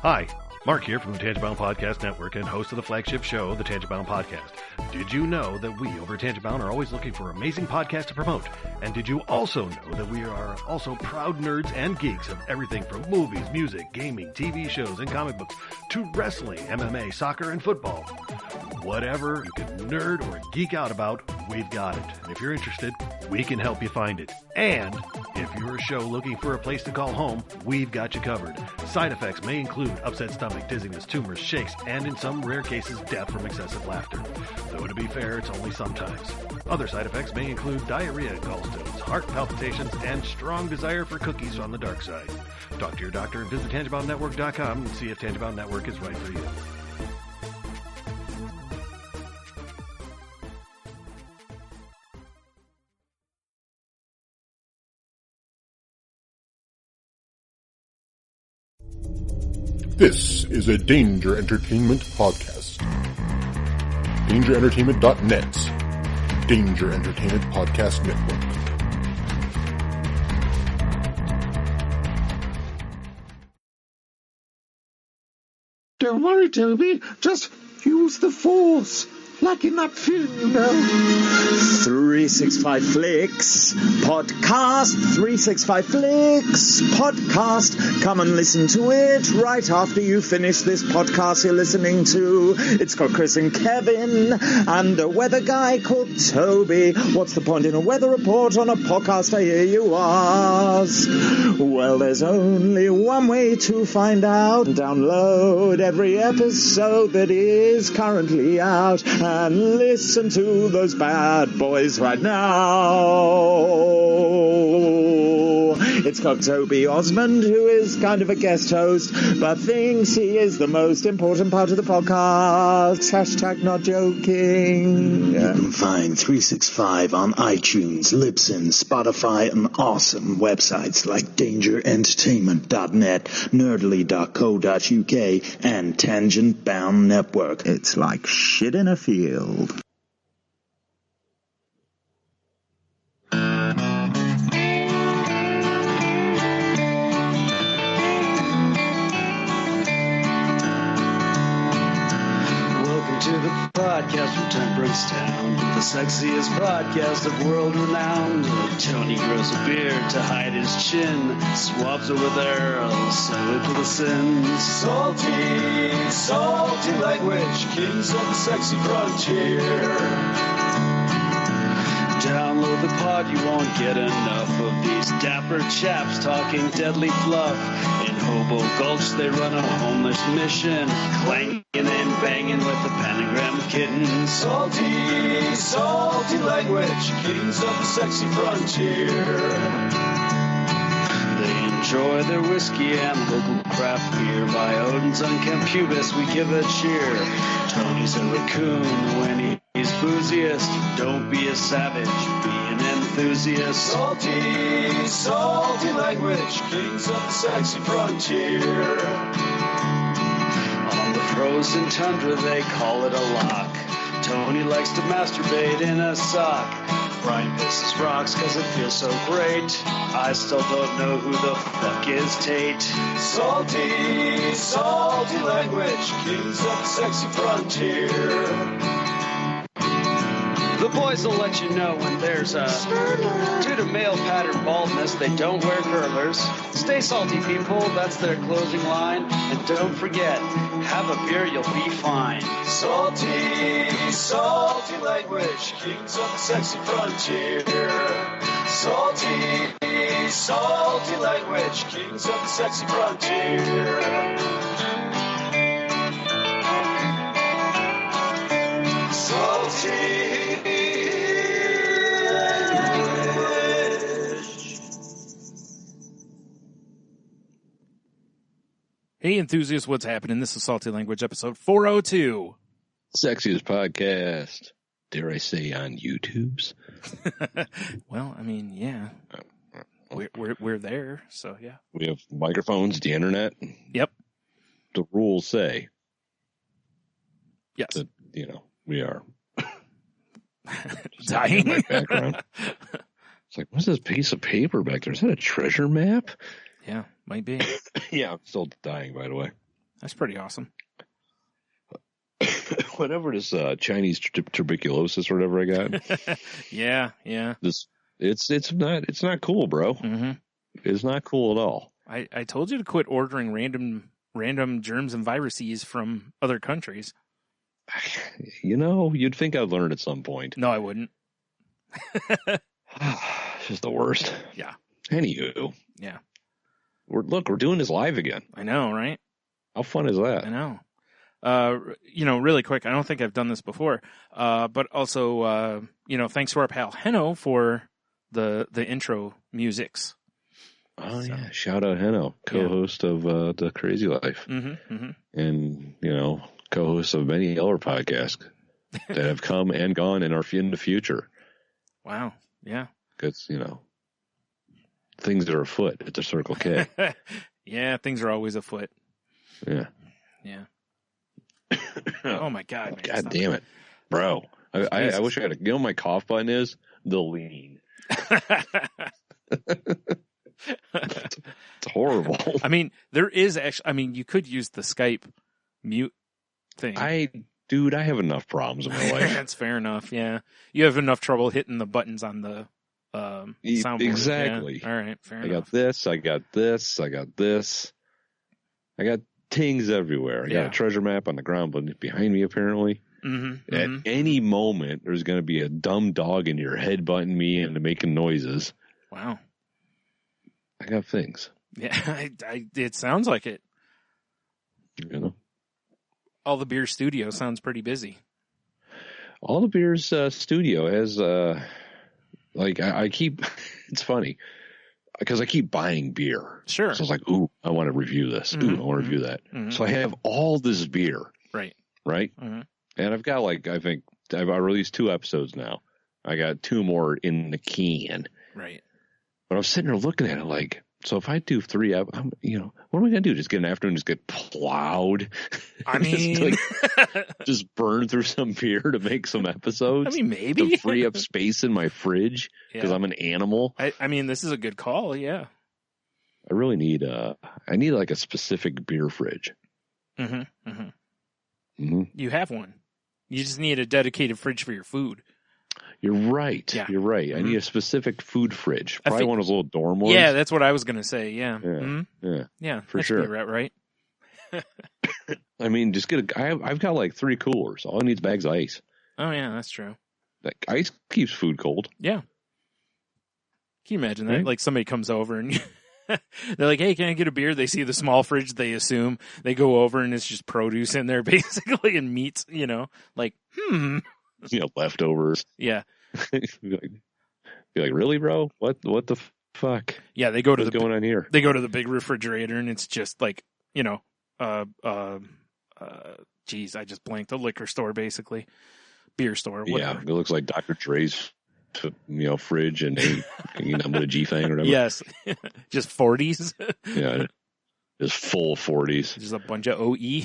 Hi, Mark here from the Tangent-Bound Podcast Network and host of the flagship show, the Tangent-Bound Podcast. Did you know that we over at Tangent-Bound are always looking for amazing podcasts to promote? And did you also know that we are also proud nerds and geeks of everything from movies, music, gaming, TV shows, and comic books to wrestling, MMA, soccer, and football? Whatever you can nerd or geek out about, we've got it. And if you're interested, we can help you find it. And if you're a show looking for a place to call home, we've got you covered. Side effects may include upset stomach, dizziness, tumors, shakes, and in some rare cases, death from excessive laughter. Though to be fair, it's only sometimes. Other side effects may include diarrhea, gallstones, heart palpitations, and strong desire for cookies on the dark side. Talk to your doctor and visit TangentBoundNetwork.com and see if Tangent-Bound Network is right for you. This is a Danger Entertainment podcast. DangerEntertainment.net. Danger Entertainment Podcast Network. Don't worry, Toby. Just use the Force. Like in that film, you know. 365 Flicks Podcast. 365 Flicks Podcast. Come and listen to it right after you finish this podcast you're listening to. It's got Chris and Kevin and a weather guy called Toby. What's the point in a weather report on a podcast, I hear you ask? Well, there's only one way to find out. Download every episode that is currently out and listen to those bad boys right now. It's got Toby Osmond, who is kind of a guest host, but thinks he is the most important part of the podcast. Hashtag not joking. You can find 365 on iTunes, Libsyn, Spotify, and awesome websites like DangerEntertainment.net, Nerdly.co.uk, and Tangent Bound Network. It's like shit in a field. To the podcast from Temperance Town, the sexiest podcast of world renowned. Tony grows a beard to hide his chin, swabs over there, salute to the sins. Salty, salty language, kings of the sexy frontier. Download the pod, you won't get enough of these dapper chaps talking deadly fluff. In Hobo Gulch, they run a homeless mission, clanging and banging with the pentagram kitten. Salty, salty language, kings of the sexy frontier. They enjoy their whiskey and local craft beer. By Odin's unkempt pubis, we give a cheer. Tony's a raccoon when he's booziest. Don't be a savage, be an enthusiast. Salty, salty language, kings of the sexy frontier. On the frozen tundra, they call it a lock. Tony likes to masturbate in a sock. Brian pisses rocks cause it feels so great. I still don't know who the fuck is Tate. Salty, salty language, kings of the sexy frontier. The boys will let you know when there's a... Due to male pattern baldness, they don't wear curlers. Stay salty, people, that's their closing line. And don't forget, have a beer, you'll be fine. Salty, salty language, kings of the sexy frontier. Salty, salty language, kings of the sexy frontier. Salty. Hey, enthusiasts, what's happening? This is Salty Language, episode 402. Sexiest podcast, dare I say, on YouTube's? Well, I mean, yeah. We're there, so yeah. We have microphones, the internet. Yep. The rules say. Yes. That, we are. Dying. My background. It's like, what's this piece of paper back there? Is that a treasure map? Yeah, might be. Yeah, I'm still dying, by the way. That's pretty awesome. Whatever this Chinese tuberculosis or whatever I got. Yeah. It's not cool, bro. Mm-hmm. It's not cool at all. I told you to quit ordering random germs and viruses from other countries. You'd think I'd learn at some point. No, I wouldn't. It's just the worst. Yeah. Anywho. Yeah. We're doing this live again. I know, right? How fun is that? I know. Really quick, I don't think I've done this before, but also, thanks to our pal Henno for the intro musics. Oh, so. Yeah. Shout out Henno, co-host of The Crazy Life. Mm-hmm, mm-hmm. And, co-host of many other podcasts that have come and gone and are in the future. Wow. Yeah. Because, things are afoot at the Circle K. Yeah, things are always afoot. Yeah. Yeah. Oh, my God. Man, God damn it. Bro. I wish I had my cough button is the lean. It's horrible. I mean, there is actually, you could use the Skype mute thing. I have enough problems in my life. That's fair enough. Yeah. You have enough trouble hitting the buttons on the soundboard. Exactly. Yeah. All right. Fair enough. I got this. I got this. I got things everywhere. I got a treasure map on the ground behind me, apparently. Mm-hmm. At any moment, there's going to be a dumb dog in your head butting me and making noises. Wow. I got things. Yeah, it sounds like it. All the Beer Studio sounds pretty busy. All the Beer's studio has, I keep, it's funny, because I keep buying beer. Sure. So I was like, ooh, I want to review this. Mm-hmm. Ooh, I want to review that. Mm-hmm. So I have all this beer. Right. Mm-hmm. And I've got, I think, I've released 2 episodes now. I got 2 more in the can. Right. But I was sitting there looking at it so if I do 3, what am I going to do? Just get an afternoon, just get plowed? I mean, just burn through some beer to make some episodes? Maybe. To free up space in my fridge because I'm an animal. I mean, this is a good call, yeah. I really need a specific beer fridge. Mm-hmm. Mm-hmm. Mm-hmm. You have one. You just need a dedicated fridge for your food. You're right. Yeah. You're right. I need a specific food fridge. Probably one of those little dorm ones. Yeah, that's what I was going to say. Yeah. Yeah. Mm-hmm. Yeah. For sure. Right. I mean, just I've got 3 coolers. All I need is bags of ice. Oh, yeah, that's true. Ice keeps food cold. Yeah. Can you imagine that? Right? Somebody comes over and they're like, hey, can I get a beer? They see the small fridge. They assume they go over and it's just produce in there basically and meats, Leftovers. Yeah. be like, really, bro? What the fuck? Yeah, they go to What's going on here? They go to the big refrigerator and it's just geez, I just blanked. A liquor store, basically. Beer store, whatever. Yeah, it looks like Dr. Dre's, fridge and a G thing or whatever. Yes. Just 40s. Yeah. Just full 40s. Just a bunch of OE.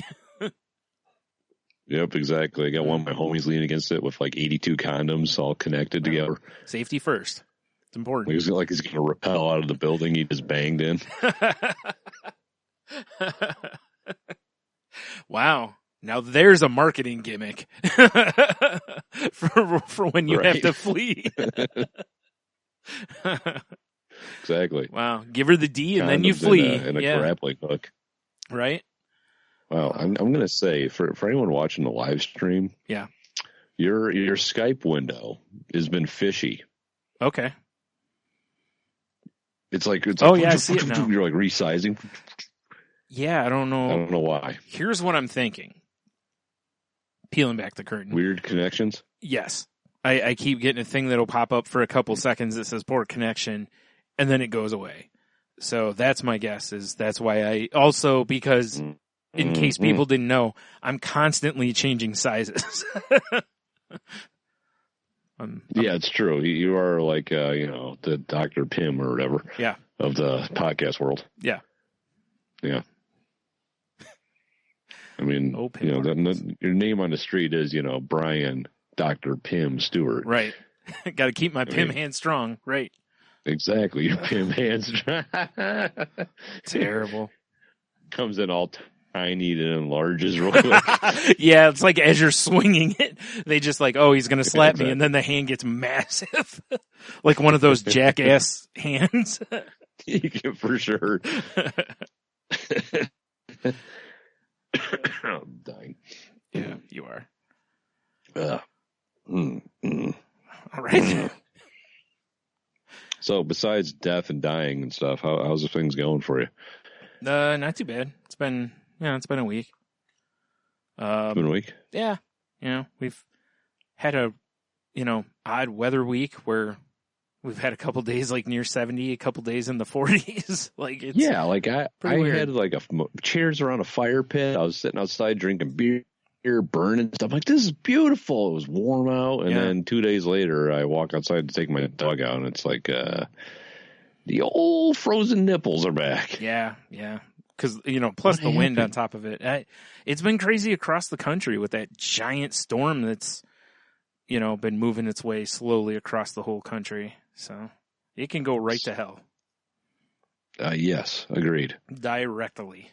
Yep, exactly. I got one of my homies leaning against it with 82 condoms all connected together. Safety first. It's important. He's going to rappel out of the building he just banged in. Wow. Now there's a marketing gimmick for when you have to flee. Exactly. Wow. Give her the D and Condoms then you flee. And a grappling hook. Right? Well, I'm going to say for anyone watching the live stream, your Skype window has been fishy. Okay. It's like I see it now. You're resizing. Yeah, I don't know. I don't know why. Here's what I'm thinking. Peeling back the curtain. Weird connections? Yes. I keep getting a thing that'll pop up for a couple seconds that says poor connection, and then it goes away. So that's my guess. That's why because in case people didn't know, I'm constantly changing sizes. Yeah, it's true. You are the Dr. Pym or whatever of the podcast world. Yeah. Yeah. I mean, your name on the street is, Brian Dr. Pym Stewart. Right. Got to keep my Pym Hand Strong. Right. Exactly. Your Pym Hand Strong. Terrible. Comes in all tiny and enlarges real quick. Yeah, it's like as you're swinging it, they just like, oh, he's going to slap Exactly. me. And then the hand gets massive. Like one of those jackass hands. For sure. I'm dying. Yeah, you are. All right. So besides death and dying and stuff, how's the things going for you? Not too bad. It's been a week. It's been a week? Yeah. We've had a, odd weather week where we've had a couple days like near 70, a couple days in the 40s. Like it's like I weird. had like chairs around a fire pit. I was sitting outside drinking beer, burning stuff. Like, this is beautiful. It was warm out. And then 2 days later, I walk outside to take my dog out, and it's like the old frozen nipples are back. Yeah. Because, plus the wind on top of it. It's been crazy across the country with that giant storm that's, been moving its way slowly across the whole country. So it can go right to hell. Yes, agreed. Directly.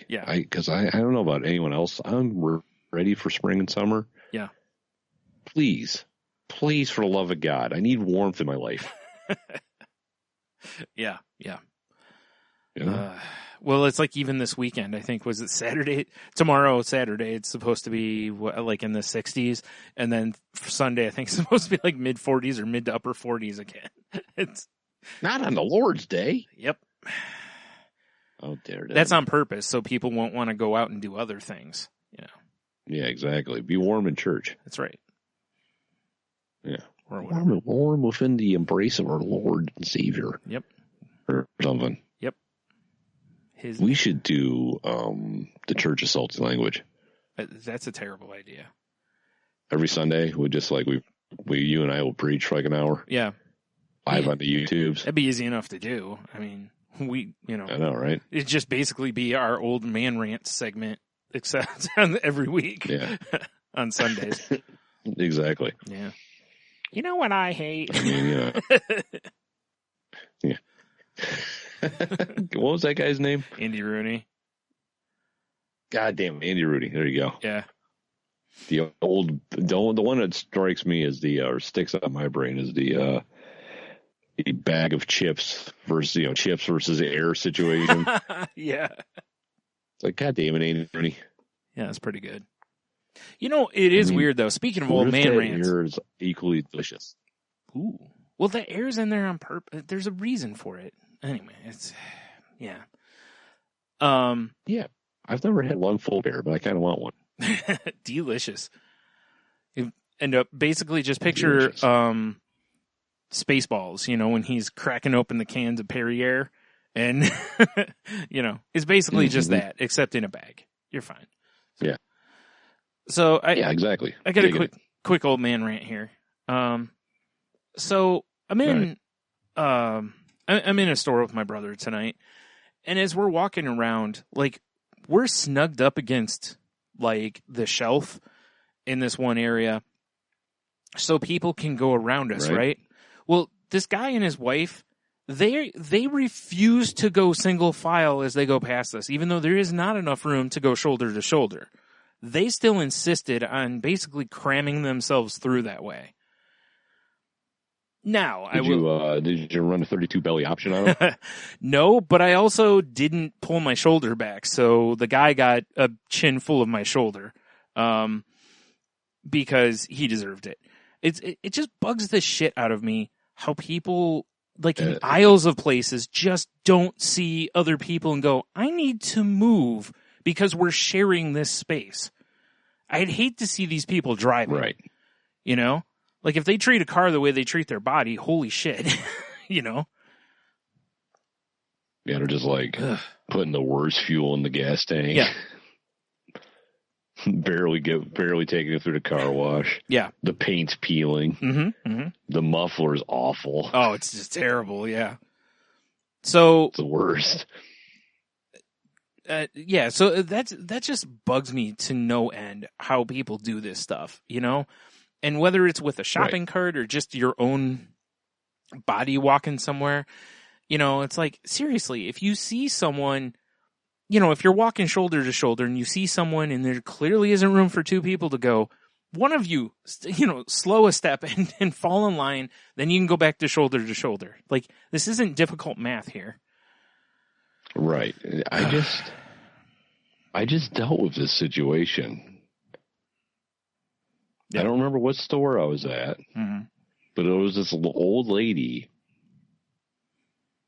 Yeah. Because I don't know about anyone else. I'm ready for spring and summer. Yeah. Please, for the love of God, I need warmth in my life. Yeah. Yeah. Well, it's like even this weekend, I think, was it Saturday? Tomorrow, Saturday, it's supposed to be like in the 60s. And then for Sunday, I think it's supposed to be like mid 40s or mid to upper 40s again. It's not on the Lord's Day. Yep. Oh, dare that. That's on purpose, so people won't want to go out and do other things. Yeah, exactly. Be warm in church. That's right. Yeah. Or whatever. Warm within the embrace of our Lord and Savior. Yep. Or something. Yep. We should do the Church of Salty Language. That's a terrible idea. Every Sunday, we just like you and I will preach for like an hour. Yeah. Live on the YouTubes. That'd be easy enough to do. I mean, I know, right? It'd just basically be our old man rant segment, except every week. Yeah. On Sundays. Exactly. Yeah. You know what I hate? I mean, yeah. What was that guy's name? Andy Rooney. God damn, Andy Rooney. There you go. Yeah. The one that strikes me as or sticks out in my brain is the bag of chips versus chips versus air situation. Yeah. It's like, God damn it, Andy Rooney. Yeah, that's pretty good. It is weird though. Speaking of old man rants, air is equally delicious. Ooh. Well, the air's in there on purpose. There's a reason for it. Anyway, yeah. Yeah. I've never had one full bear, but I kind of want one. Delicious. And basically just picture Spaceballs, when he's cracking open the cans of Perrier and, it's basically just that, except in a bag. You're fine. Yeah. So yeah, exactly. I got a quick old man rant here. So I'm in, I'm in a store with my brother tonight, and as we're walking around, like, we're snugged up against like the shelf in this one area so people can go around us, right? Well, this guy and his wife, they refuse to go single file as they go past us, even though there is not enough room to go shoulder to shoulder. They still insisted on basically cramming themselves through that way. Now, did you run a 32 belly option on him? No, but I also didn't pull my shoulder back, so the guy got a chin full of my shoulder, because he deserved it. It just bugs the shit out of me how people, like in aisles of places, just don't see other people and go, I need to move because we're sharing this space. I'd hate to see these people driving. Right. Like, if they treat a car the way they treat their body, holy shit, Yeah, they're just like putting the worst fuel in the gas tank. Yeah. barely taking it through the car wash. Yeah. The paint's peeling. Mm-hmm. Mm-hmm. The muffler's awful. Oh, it's just terrible, yeah. So... It's the worst. Yeah, so that just bugs me to no end, how people do this stuff, And whether it's with a shopping cart or just your own body walking somewhere, it's like, seriously, if you see someone, if you're walking shoulder to shoulder and you see someone and there clearly isn't room for two people to go, one of you, slow a step and fall in line, then you can go back to shoulder. Like, this isn't difficult math here. Right. I just dealt with this situation. Yeah. I don't remember what store I was at, but it was this old lady.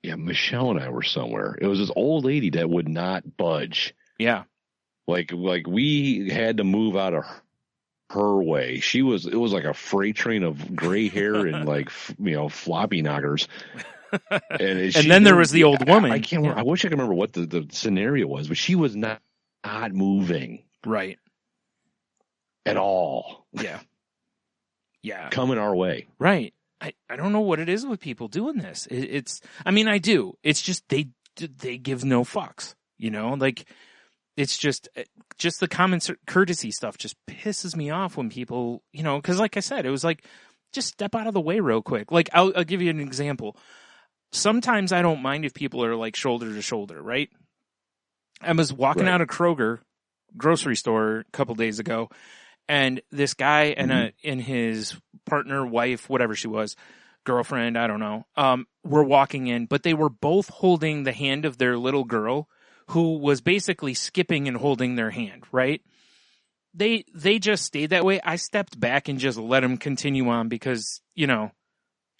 Yeah, Michelle and I were somewhere. It was this old lady that would not budge. Yeah. Like we had to move out of her way. It was like a freight train of gray hair and floppy knockers. And then there was the old woman. I can't remember. I wish I could remember what the scenario was, but she was not moving. Right. At all. Yeah. Yeah. Coming our way. Right. I don't know what it is with people doing this. I do. It's just they give no fucks, like it's just the common courtesy stuff just pisses me off when people, because like I said, it was like, just step out of the way real quick. Like I'll give you an example. Sometimes I don't mind if people are like shoulder to shoulder, right? I was walking out of Kroger grocery store a couple days ago, and this guy and his partner, wife, whatever she was, girlfriend, I don't know, were walking in, but they were both holding the hand of their little girl who was basically skipping and holding their hand, right? They just stayed that way. I stepped back and just let them continue on because,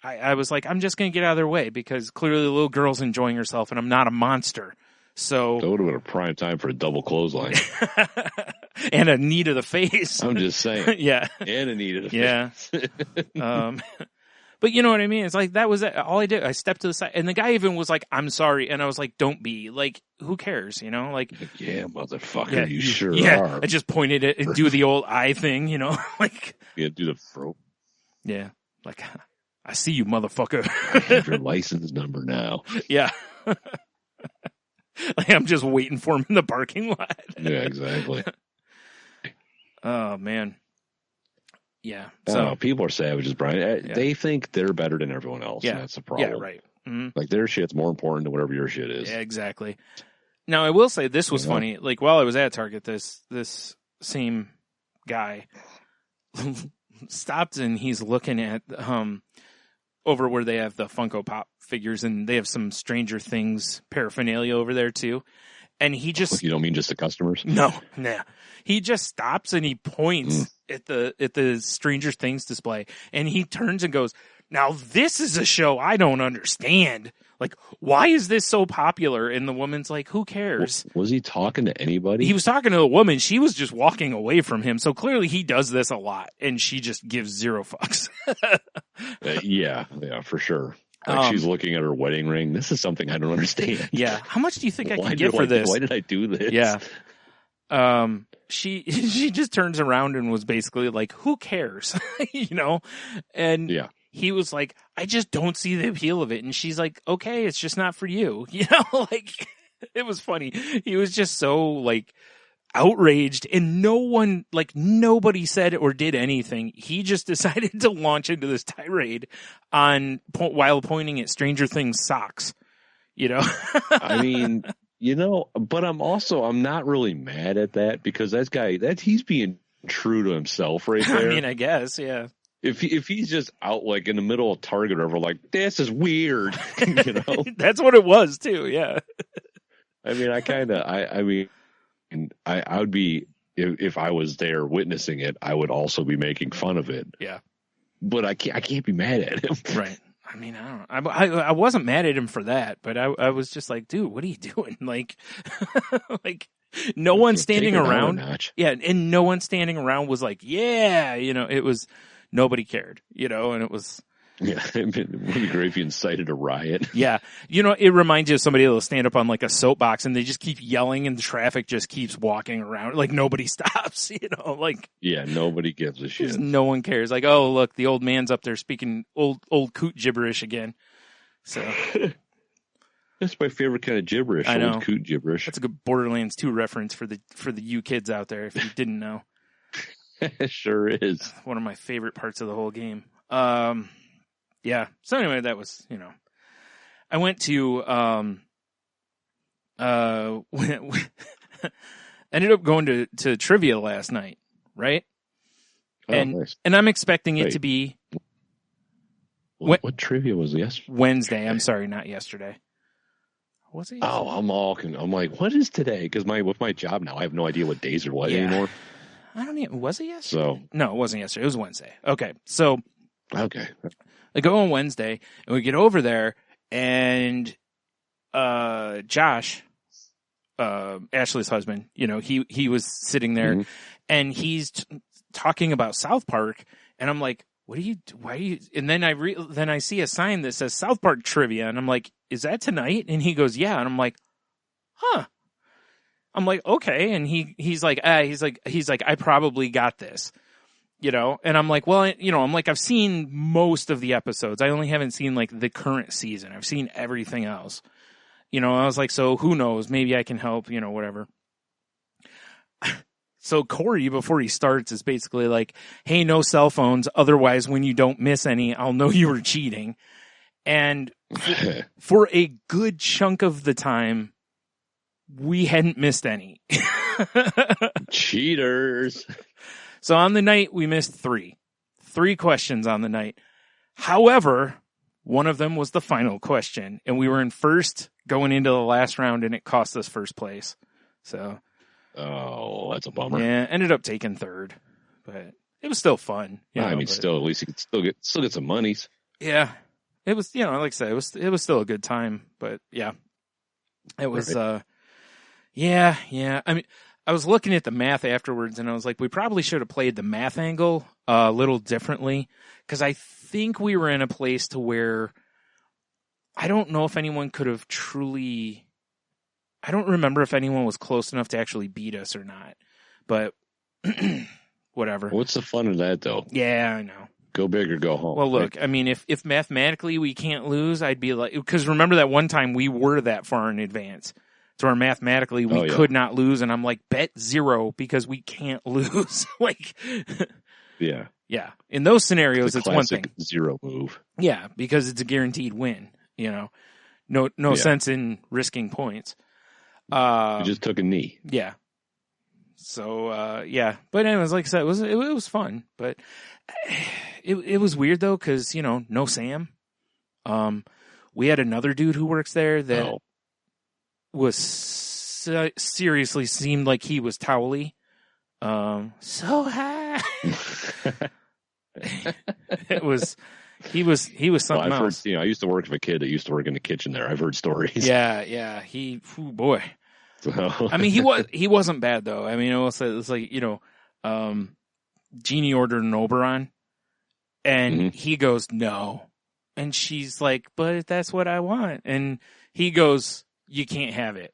I was like, I'm just going to get out of their way because clearly the little girl's enjoying herself and I'm not a monster. So that would have been a prime time for a double clothesline. And a knee to the face. I'm just saying. Yeah. And a knee to the face. But you know what I mean? It's like, that was it. All I did. I stepped to the side and the guy even was like, I'm sorry. And I was like, don't be. Like, who cares? Like, yeah, motherfucker, you sure are. Yeah. I just pointed it and do the old eye thing, like. Yeah, do the throat. Yeah. Like, I see you, motherfucker. I have your license number now. Yeah. Like, I'm just waiting for him in the parking lot. Yeah, exactly. Oh, man. Yeah. So people are savages, Brian. They think they're better than everyone else. Yeah. That's the problem. Yeah, right. Mm-hmm. Like, their shit's more important than whatever your shit is. Yeah, exactly. Now, I will say this was funny. Like, while I was at Target, this same guy stopped and he's looking at over where they have the Funko Pop figures, and they have some Stranger Things paraphernalia over there too. And he just... You don't mean just the customers? No, nah. He just stops and he points at the Stranger Things display, and he turns and goes, "Now this is a show I don't understand. Like, why is this so popular?" And the woman's like, "Who cares?" Was he talking to anybody? He was talking to the woman. She was just walking away from him. So clearly he does this a lot, and she just gives zero fucks. Yeah, for sure. Like, she's looking at her wedding ring. This is something I don't understand. Yeah. How much do you think I can get for this? Why did I do this? Yeah. She just turns around and was basically like, "Who cares?" And he was like, "I just don't see the appeal of it." And she's like, "Okay, it's just not for you." Like, it was funny. He was just so like outraged, and nobody said or did anything. He just decided to launch into this tirade while pointing at Stranger Things socks. I mean, but I'm not really mad at that, because he's being true to himself right there. I mean, I guess, yeah. If he's just out like in the middle of Target or whatever, like, this is weird, That's what it was too, yeah. I mean, I would be, if I was there witnessing it, I would also be making fun of it. Yeah. But I can't be mad at him. Right. I mean, I don't know. I wasn't mad at him for that, but I was just like, dude, what are you doing? Like, like no one standing around. Yeah. And no one standing around was like, yeah, it was, nobody cared, and it was. Yeah. It would be great if you incited a riot. Yeah. It reminds you of somebody that'll stand up on like a soapbox and they just keep yelling and the traffic just keeps walking around. Like, nobody stops, like. Yeah. Nobody gives a shit. No one cares. Like, oh, look, the old man's up there speaking old coot gibberish again. So. That's my favorite kind of gibberish. I know. Old coot gibberish. That's a good Borderlands 2 reference for the you kids out there, if you didn't know. It sure is. One of my favorite parts of the whole game. Yeah. So anyway, that was, I went to ended up going to trivia last night, right? Nice. And I'm expecting it to be what trivia was yesterday? Wednesday. I'm sorry, not yesterday. Was it yesterday? I'm like, what is today? Because with my job now, I have no idea what days are what anymore. I don't even, was it yesterday? So no, it wasn't yesterday. It was Wednesday. Okay. So okay. I go on Wednesday and we get over there and Josh, Ashley's husband, he was sitting there and he's talking about South Park and I'm like, why are you, and then I see a sign that says South Park trivia and I'm like, is that tonight? And he goes, yeah. And I'm like, huh. I'm like, okay. And he's like, I probably got this, and I'm like, well, I'm like, I've seen most of the episodes. I only haven't seen like the current season. I've seen everything else, I was like, so who knows? Maybe I can help, whatever. So Corey, before he starts, is basically like, hey, no cell phones. Otherwise, when you don't miss any, I'll know you were cheating. And for a good chunk of the time, we hadn't missed any. Cheaters. So on the night, we missed three questions on the night. However, one of them was the final question, and we were in first going into the last round, and it cost us first place. So, that's a bummer. Yeah, ended up taking third, but it was still fun. Still, at least you could still get some monies. Yeah, it was. Like I said, it was still a good time. But yeah, it was. Right. Yeah. I mean, I was looking at the math afterwards, and I was like, we probably should have played the math angle a little differently, because I think we were in a place to where I don't know if anyone could have truly. I don't remember if anyone was close enough to actually beat us or not, but whatever. What's the fun of that, though? Yeah, I know. Go big or go home. Well, look, I mean, if mathematically we can't lose, I'd be like, because remember that one time we were that far in advance. So mathematically we could not lose, and I'm like, bet 0 because we can't lose. Like, yeah. In those scenarios, it's one thing. 0 move. Yeah, because it's a guaranteed win. No sense in risking points. You just took a knee. Yeah. So but anyways, like I said, it was fun, but it was weird though, because no Sam. We had another dude who works there that was seriously seemed like he was towely. So high. He was something else. Heard, I used to work with a kid that used to work in the kitchen there. I've heard stories. Yeah. Boy. So. I mean, he wasn't bad though. I mean, it was like, Jeannie ordered an Oberon and he goes, no. And she's like, but that's what I want. And he goes, you can't have it.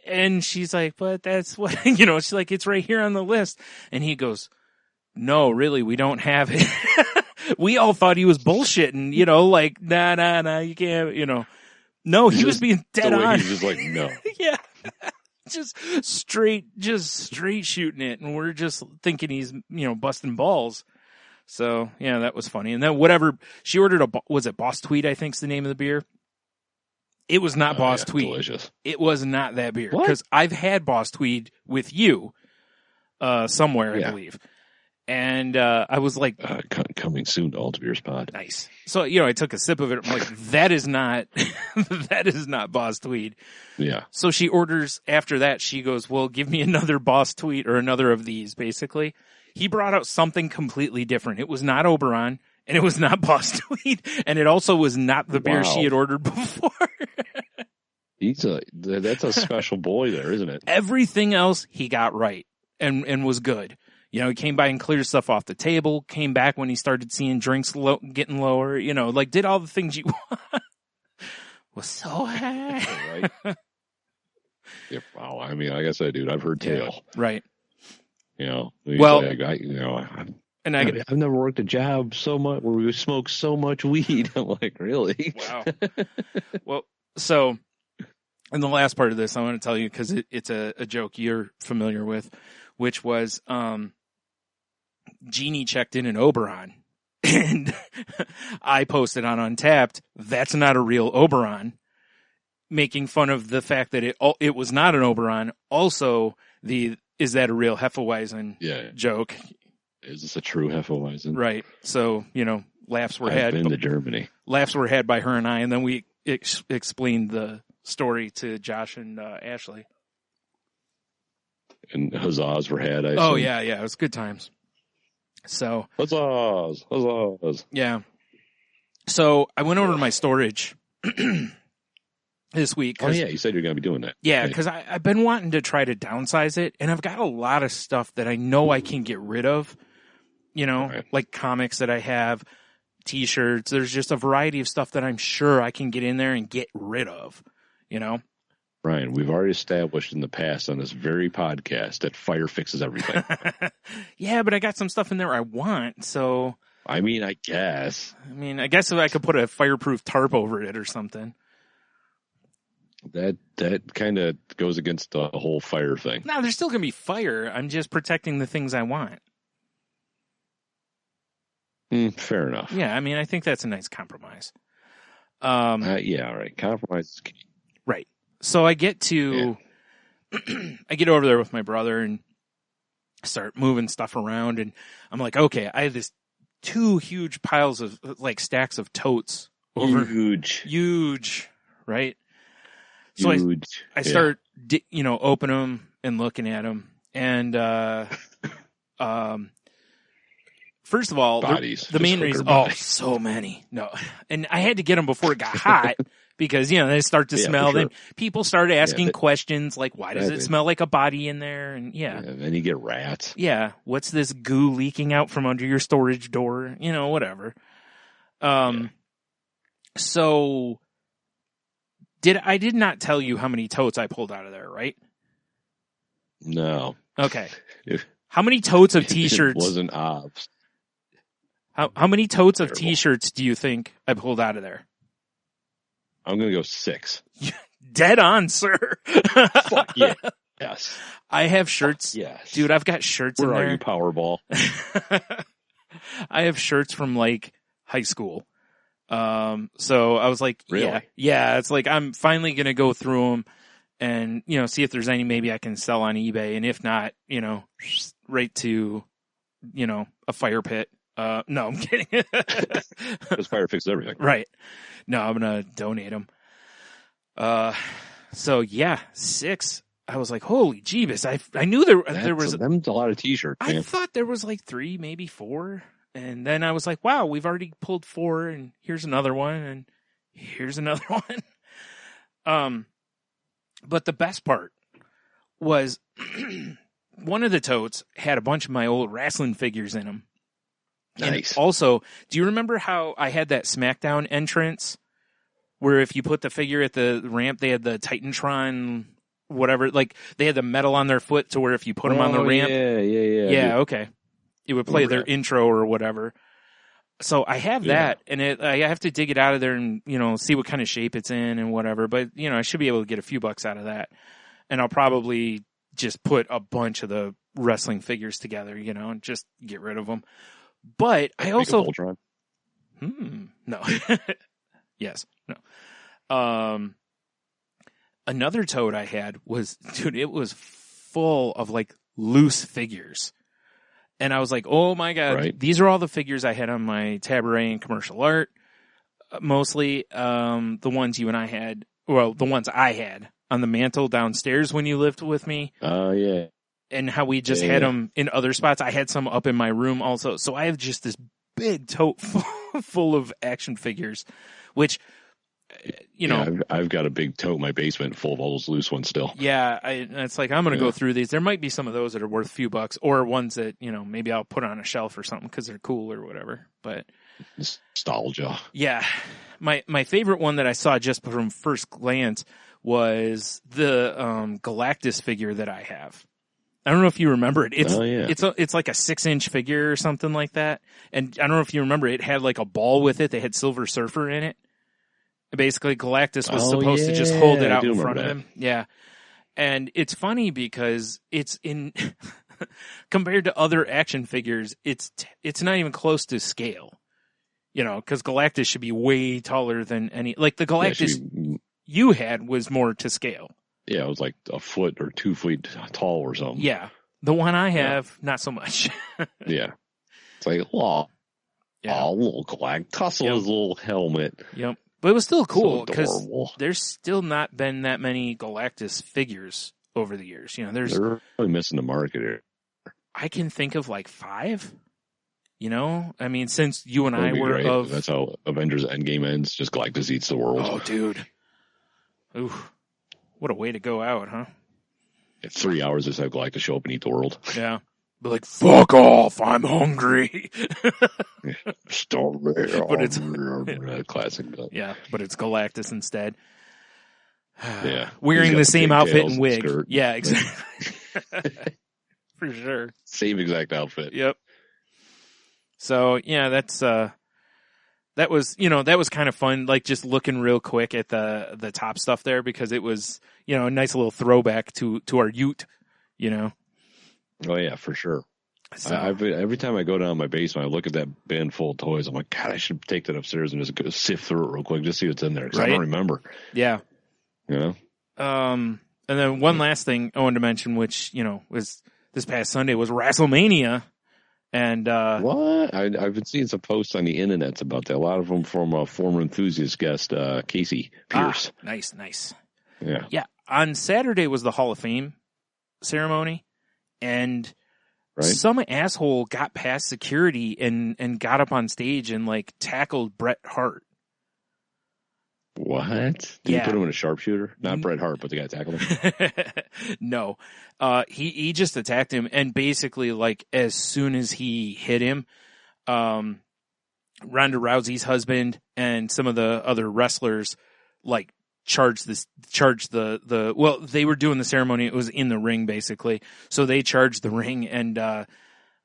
And she's like, but that's what, she's like, it's right here on the list. And he goes, no, really, we don't have it. We all thought he was bullshitting, like, nah, you can't, No, he was being dead on. He was just like, no. Yeah. just straight shooting it. And we're just thinking he's, busting balls. So, yeah, that was funny. And then whatever, she ordered was it Boss Tweed, I think's the name of the beer? It was not Boss Tweed. Delicious. It was not that beer. Because I've had Boss Tweed with you somewhere, I believe. And I was like... coming soon to Alt Beers Pod. Nice. So, I took a sip of it. I'm like, that is not Boss Tweed. Yeah. So she orders, after that, she goes, well, give me another Boss Tweed or another of these, basically. He brought out something completely different. It was not Oberon, and it was not Boss Tweed, and it also was not the beer she had ordered before. That's a special boy there, isn't it? Everything else he got right and was good. He came by and cleared stuff off the table, came back when he started seeing drinks getting lower, like did all the things you want. Was so high. Right. Yeah, wow. I mean, like I said, dude, I've heard tale. Right. Well, I've never worked a job so much where we smoked so much weed. I'm like, really? Wow. Well, so in the last part of this, I want to tell you, because it's a joke you're familiar with, which was Jeannie checked in an Oberon, and I posted on Untapped, that's not a real Oberon. making fun of the fact that it was not an Oberon. Also, is that a real Hefeweizen joke? Is this a true Hefeweizen? Right. So, laughs were I've had. been to Germany. Laughs were had by her and I, and then we explained the story to Josh and Ashley. And huzzahs were had, I assume. Oh, yeah. It was good times. So. Huzzahs. Yeah. So I went over to my storage this week. Oh, yeah, you said you're going to be doing that. Yeah, because I've been wanting to try to downsize it, and I've got a lot of stuff that I know I can get rid of, Right. like comics that I have, T-shirts. There's just a variety of stuff that I'm sure I can get in there and get rid of, Ryan, we've already established in the past on this very podcast that fire fixes everything. Yeah, but I got some stuff in there I want, so... I guess if I could put a fireproof tarp over it or something. that kind of goes against the whole fire thing. No, there's still going to be fire. I'm just protecting the things I want. Fair enough. Yeah, I think that's a nice compromise. All right. Compromise is key. Right. So I get to, I get over there with my brother and start moving stuff around, and I'm like, okay, I have this 2 huge piles of stacks of totes over. Huge, right? So Huge. I start, opening them and looking at them, and first of all, bodies. The main reason, so many. No, and I had to get them before it got hot. Because, they start to smell. Sure. Then people started asking questions like, why does it smell like a body in there? And then you get rats. Yeah. What's this goo leaking out from under your storage door? Whatever. So I did not tell you how many totes I pulled out of there, right? No. Okay. How many totes of T-shirts? It wasn't obs. How many totes of T-shirts do you think I pulled out of there? I'm going to go 6. Dead on, sir. Fuck yeah. Yes. I have shirts. Yes. Dude, I've got shirts in there. Where are you, Powerball? I have shirts from high school. So I was like, really? Yeah. It's like, I'm finally going to go through them and, see if there's any maybe I can sell on eBay. And if not, right to, a fire pit. No, I'm kidding. Because fire fixes everything. Right. No, I'm going to donate them. So yeah, 6. I was like, holy Jeebus. I knew there was a lot of T-shirts, man. I thought there was 3, maybe 4. And then I was like, wow, we've already pulled 4 and here's another one and here's another one. But the best part was one of the totes had a bunch of my old wrestling figures in them. Nice. And also, do you remember how I had that SmackDown entrance where if you put the figure at the ramp, they had the Titantron, whatever, they had the metal on their foot to where if you put them on the ramp. Yeah, okay. It would play their intro or whatever. So I have that, and I have to dig it out of there and, see what kind of shape it's in and whatever. But, I should be able to get a few bucks out of that. And I'll probably just put a bunch of the wrestling figures together, and just get rid of them. But I also, no, yes, no. Another tote I had was, dude, it was full of loose figures. And I was like, oh my God, These are all the figures I had on my Tabaret and commercial art. Mostly, the ones you and I had, the ones I had on the mantle downstairs when you lived with me. Oh yeah. And how we just had them in other spots. I had some up in my room also. So I have just this big tote full of action figures, which, I've got a big tote in my basement full of all those loose ones still. Yeah. It's like, I'm going to go through these. There might be some of those that are worth a few bucks or ones that, maybe I'll put on a shelf or something because they're cool or whatever. But nostalgia. Yeah. My favorite one that I saw just from first glance was the Galactus figure that I have. I don't know if you remember it. It's like a 6-inch figure or something like that. And I don't know if you remember, it had a ball with it. They had Silver Surfer in it. Basically, Galactus was supposed to just hold it out in front of him. Yeah. And it's funny because it's in compared to other action figures, it's not even close to scale. Because Galactus should be way taller than any, the Galactus. you had was more to scale. Yeah, it was like a foot or 2 feet tall or something. Yeah. The one I have, not so much. Yeah. It's like, little Galactus with his little helmet. Yep. But it was still cool So because adorable. there's still not been that many Galactus figures over the years. You know, They're really missing the market here. I can think of like 5. You know, I mean, since you and That'd I be were great. of, That's how Avengers Endgame ends. Just Galactus eats the world. oh, dude, ooh, what a way to go out, huh? In 3 hours, just have Galactus show up and eat the world. Yeah, but like, fuck off, I'm hungry. Storm but it's classic. But yeah, but it's Galactus instead. yeah, Wearing He's got the same outfit pigtails and wig. skirt. Yeah, exactly. For sure. Same exact outfit. Yep. So yeah, that was kind of fun, like just looking real quick at the top stuff there because it was, you know, a nice little throwback to our Ute, you know. Oh yeah, for sure. So, Every time I go down my basement, I look at that bin full of toys. I'm like, God, I should take that upstairs and just go sift through it real quick, just see what's in there. Because I don't remember. Yeah. You know. And then one last thing I wanted to mention, which, you know, was this past Sunday, was WrestleMania. And what? I've been seeing some posts on the internet about that. A lot of them from a former enthusiast guest, Casey Pierce. Nice. Yeah. Yeah. On Saturday was the Hall of Fame ceremony, and some asshole got past security and got up on stage and like tackled Bret Hart. What? Did he put him in a sharpshooter? Not Bret Hart, but the guy tackled him? No. He just attacked him, and basically, like, as soon as he hit him, Ronda Rousey's husband and some of the other wrestlers, like, charged the well, they were doing the ceremony. It was in the ring, basically. So they charged the ring, and, I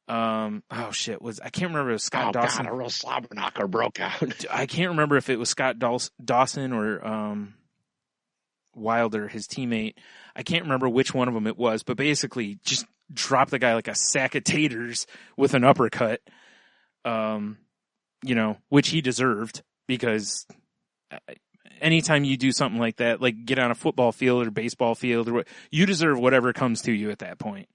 can't remember if it was Scott Dawson. God, a real slobber knocker broke out. I can't remember if it was Scott Dawson or Wilder, his teammate. I can't remember which one of them it was, but basically just dropped the guy like a sack of taters with an uppercut, you know, which he deserved, because anytime you do something like that, like get on a football field or baseball field, or you deserve whatever comes to you at that point.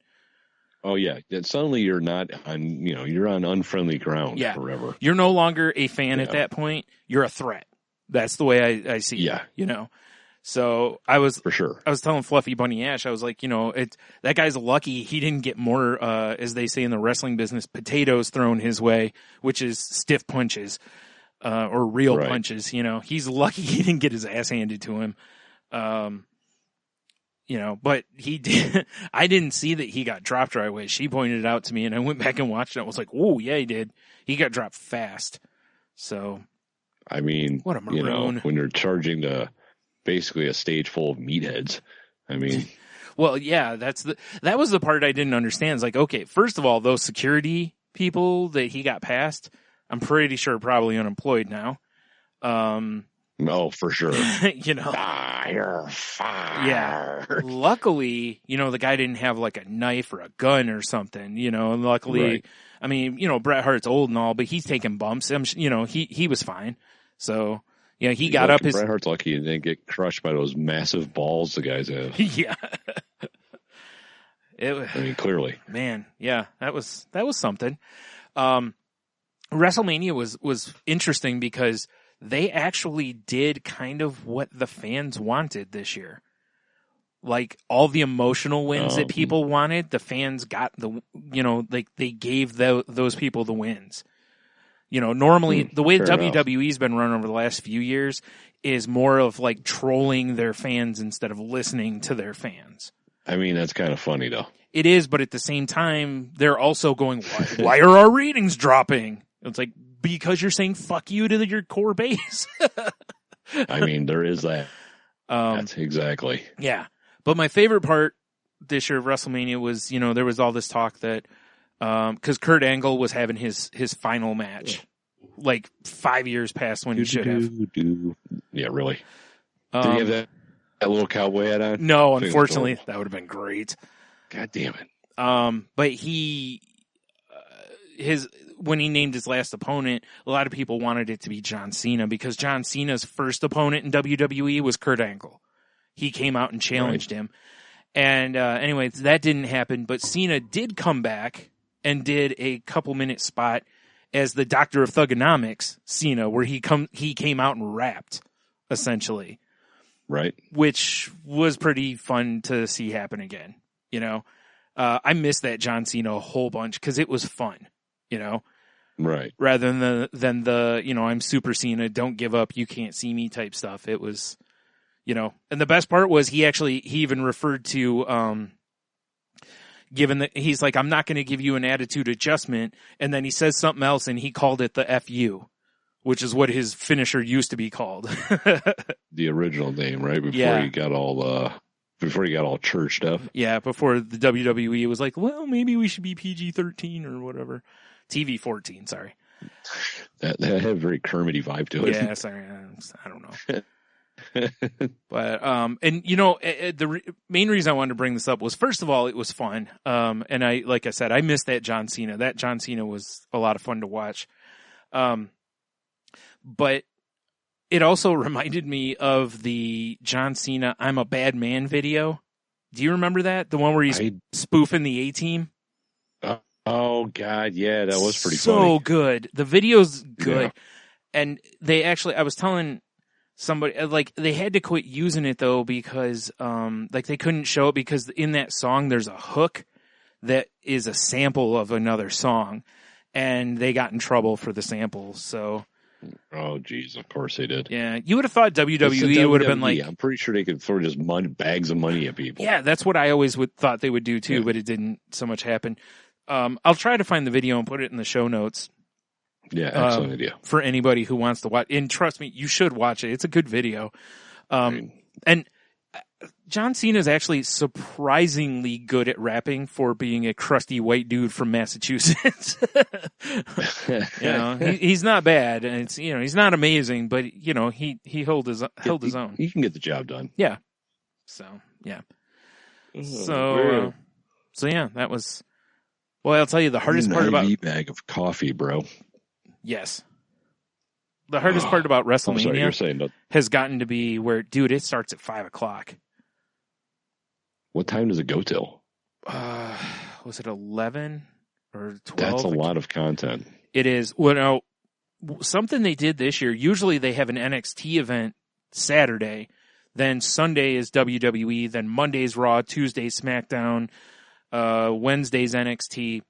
Oh yeah, suddenly you're not on, you know, you're on unfriendly ground forever. You're no longer a fan at that point. You're a threat. That's the way I see it, you know. So I was telling Fluffy Bunny Ash, I was like, you know, that guy's lucky he didn't get more, as they say in the wrestling business, potatoes thrown his way, which is stiff punches, or real punches. You know, he's lucky he didn't get his ass handed to him. You know, but he did. I didn't see that he got dropped right away. She pointed it out to me, and I went back and watched it. I was like, "Oh yeah, he did. He got dropped fast." So, I mean, what a maroon. You know, when you're charging basically a stage full of meatheads. I mean, well, yeah, that was the part I didn't understand. It's like, okay, first of all, those security people that he got past, I'm pretty sure probably unemployed now. No, for sure. You know, you're fired. Yeah. Luckily, you know, the guy didn't have like a knife or a gun or something, you know, and luckily, I mean, you know, Bret Hart's old and all, but he's taking bumps. You know, he was fine. So, yeah, he got up his. Bret Hart's lucky he didn't get crushed by those massive balls the guys have. Yeah. I mean, clearly. Man, yeah, that was something. WrestleMania was interesting because they actually did kind of what the fans wanted this year. Like all the emotional wins that people wanted, the fans got they gave those people the wins. You know, normally the way WWE's been run over the last few years is more of like trolling their fans instead of listening to their fans. I mean, that's kind of funny though. It is, but at the same time, they're also going, why are our ratings dropping? It's like, because you're saying fuck you to your core base. I mean, there is that. That's exactly. Yeah. But my favorite part this year of WrestleMania was, you know, there was all this talk that, cause Kurt Angle was having his final match, like 5 years past when he should have. Yeah, really. Did he have that little cowboy hat on? No, unfortunately, that would have been great. God damn it. But when he named his last opponent, a lot of people wanted it to be John Cena because John Cena's first opponent in WWE was Kurt Angle. He came out and challenged him. And anyway, that didn't happen, but Cena did come back and did a couple-minute spot as the Doctor of Thugonomics, Cena, where he came out and rapped, essentially. Right. Which was pretty fun to see happen again, you know. I missed that John Cena a whole bunch because it was fun, you know. Right. Rather than the you know, I'm Super Cena, don't give up, you can't see me type stuff. It was, you know, and the best part was he even referred to given that he's like, I'm not going to give you an attitude adjustment, and then he says something else and he called it the FU, which is what his finisher used to be called. The original name, right? Before he got all churched up. Yeah, before the WWE was like, well, maybe we should be PG-13 or whatever. TV-14, sorry. That had a very Kermity vibe to it. Yeah, sorry. I don't know. But and you know, the main reason I wanted to bring this up was, first of all, it was fun. And like I said, I missed that John Cena. That John Cena was a lot of fun to watch. But it also reminded me of the John Cena "I'm a Bad Man" video. Do you remember that? The one where he's spoofing the A-Team? Oh God, yeah, that was pretty funny. So good. The video's good. Yeah. And they actually, I was telling somebody, like, they had to quit using it though because like they couldn't show it because in that song there's a hook that is a sample of another song, and they got in trouble for the sample. So oh geez, of course they did. Yeah, you would have thought WWE would have been like, I'm pretty sure they could throw just bags of money at people. Yeah, that's what I always thought they would do too, but it didn't so much happen. I'll try to find the video and put it in the show notes. Yeah, excellent idea. For anybody who wants to watch, and trust me, you should watch it. It's a good video. And John Cena is actually surprisingly good at rapping for being a crusty white dude from Massachusetts. You know, he's not bad, and it's, you know, he's not amazing, but you know, he held his own. He can get the job done. Yeah. So yeah. So yeah, that was. Well, I'll tell you the hardest part about a bag of coffee, bro. Yes. The hardest part about WrestleMania has gotten to be where, dude, it starts at 5:00. What time does it go till? Was it 11 or 12? That's a lot of content. It is. Well, no, something they did this year. Usually they have an NXT event Saturday, then Sunday is WWE, then Monday's Raw, Tuesday's SmackDown, Wednesday's NXT.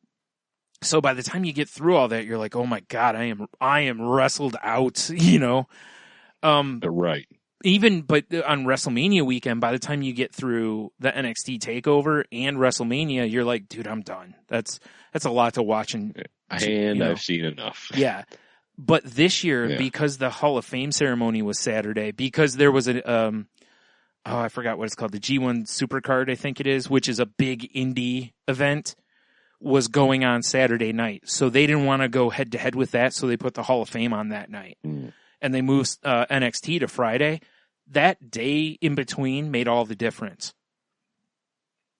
So by the time you get through all that, you're like, oh my God, I am wrestled out, you know? Right. But on WrestleMania weekend, by the time you get through the NXT TakeOver and WrestleMania, you're like, dude, I'm done. That's a lot to watch. And you know, I've seen enough. Yeah. But this year, because the Hall of Fame ceremony was Saturday, because there was I forgot what it's called, the G1 Supercard, I think it is, which is a big indie event, was going on Saturday night. So they didn't want to go head to head with that, so they put the Hall of Fame on that night. And they moved NXT to Friday. That day in between made all the difference.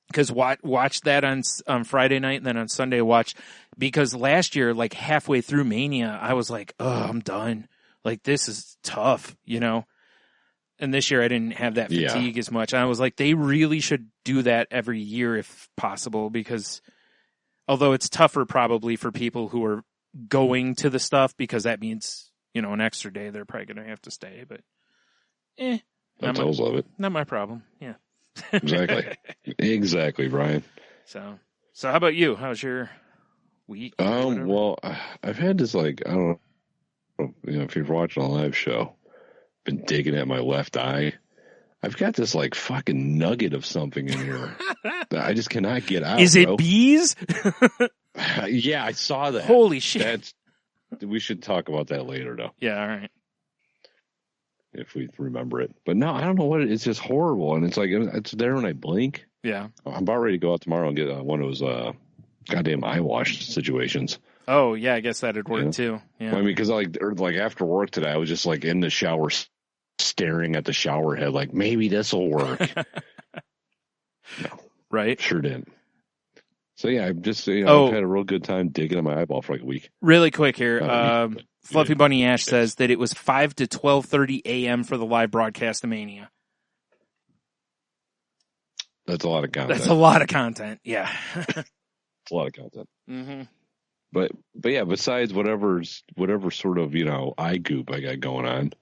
Because watch that on Friday night, and then on Sunday watch, because last year, like halfway through Mania, I was like, oh, I'm done. Like, this is tough, you know? And this year I didn't have that fatigue as much. I was like, they really should do that every year if possible, because although it's tougher probably for people who are going to the stuff, because that means, you know, an extra day they're probably going to have to stay, but that tells of it. Not my problem. Yeah. Exactly, Brian. So how about you? How's your week? Well, I've had this, like, I don't know, you know, if you're watching a live show, been digging at my left eye. I've got this like fucking nugget of something in here that I just cannot get out. Is it bees? Yeah, I saw that. Holy shit. We should talk about that later, though. Yeah, all right. If we remember it. But no, I don't know what it's just horrible. And it's like, it's there when I blink. Yeah. I'm about ready to go out tomorrow and get one of those goddamn eye wash situations. Oh, yeah, I guess that'd work too. Yeah. Well, I mean, because like after work today, I was just like in the shower staring at the shower head, like, maybe this will work. No. Right. Sure didn't. So yeah, I've just I've had a real good time digging on my eyeball for like a week. Really quick here, Week, Fluffy Bunny Ash says that it was 5 to 12:30 a.m. for the live broadcast of Mania. That's a lot of content. That's a lot of content. Yeah, it's a lot of content. Mm-hmm. But yeah, besides whatever sort of eye goop I got going on,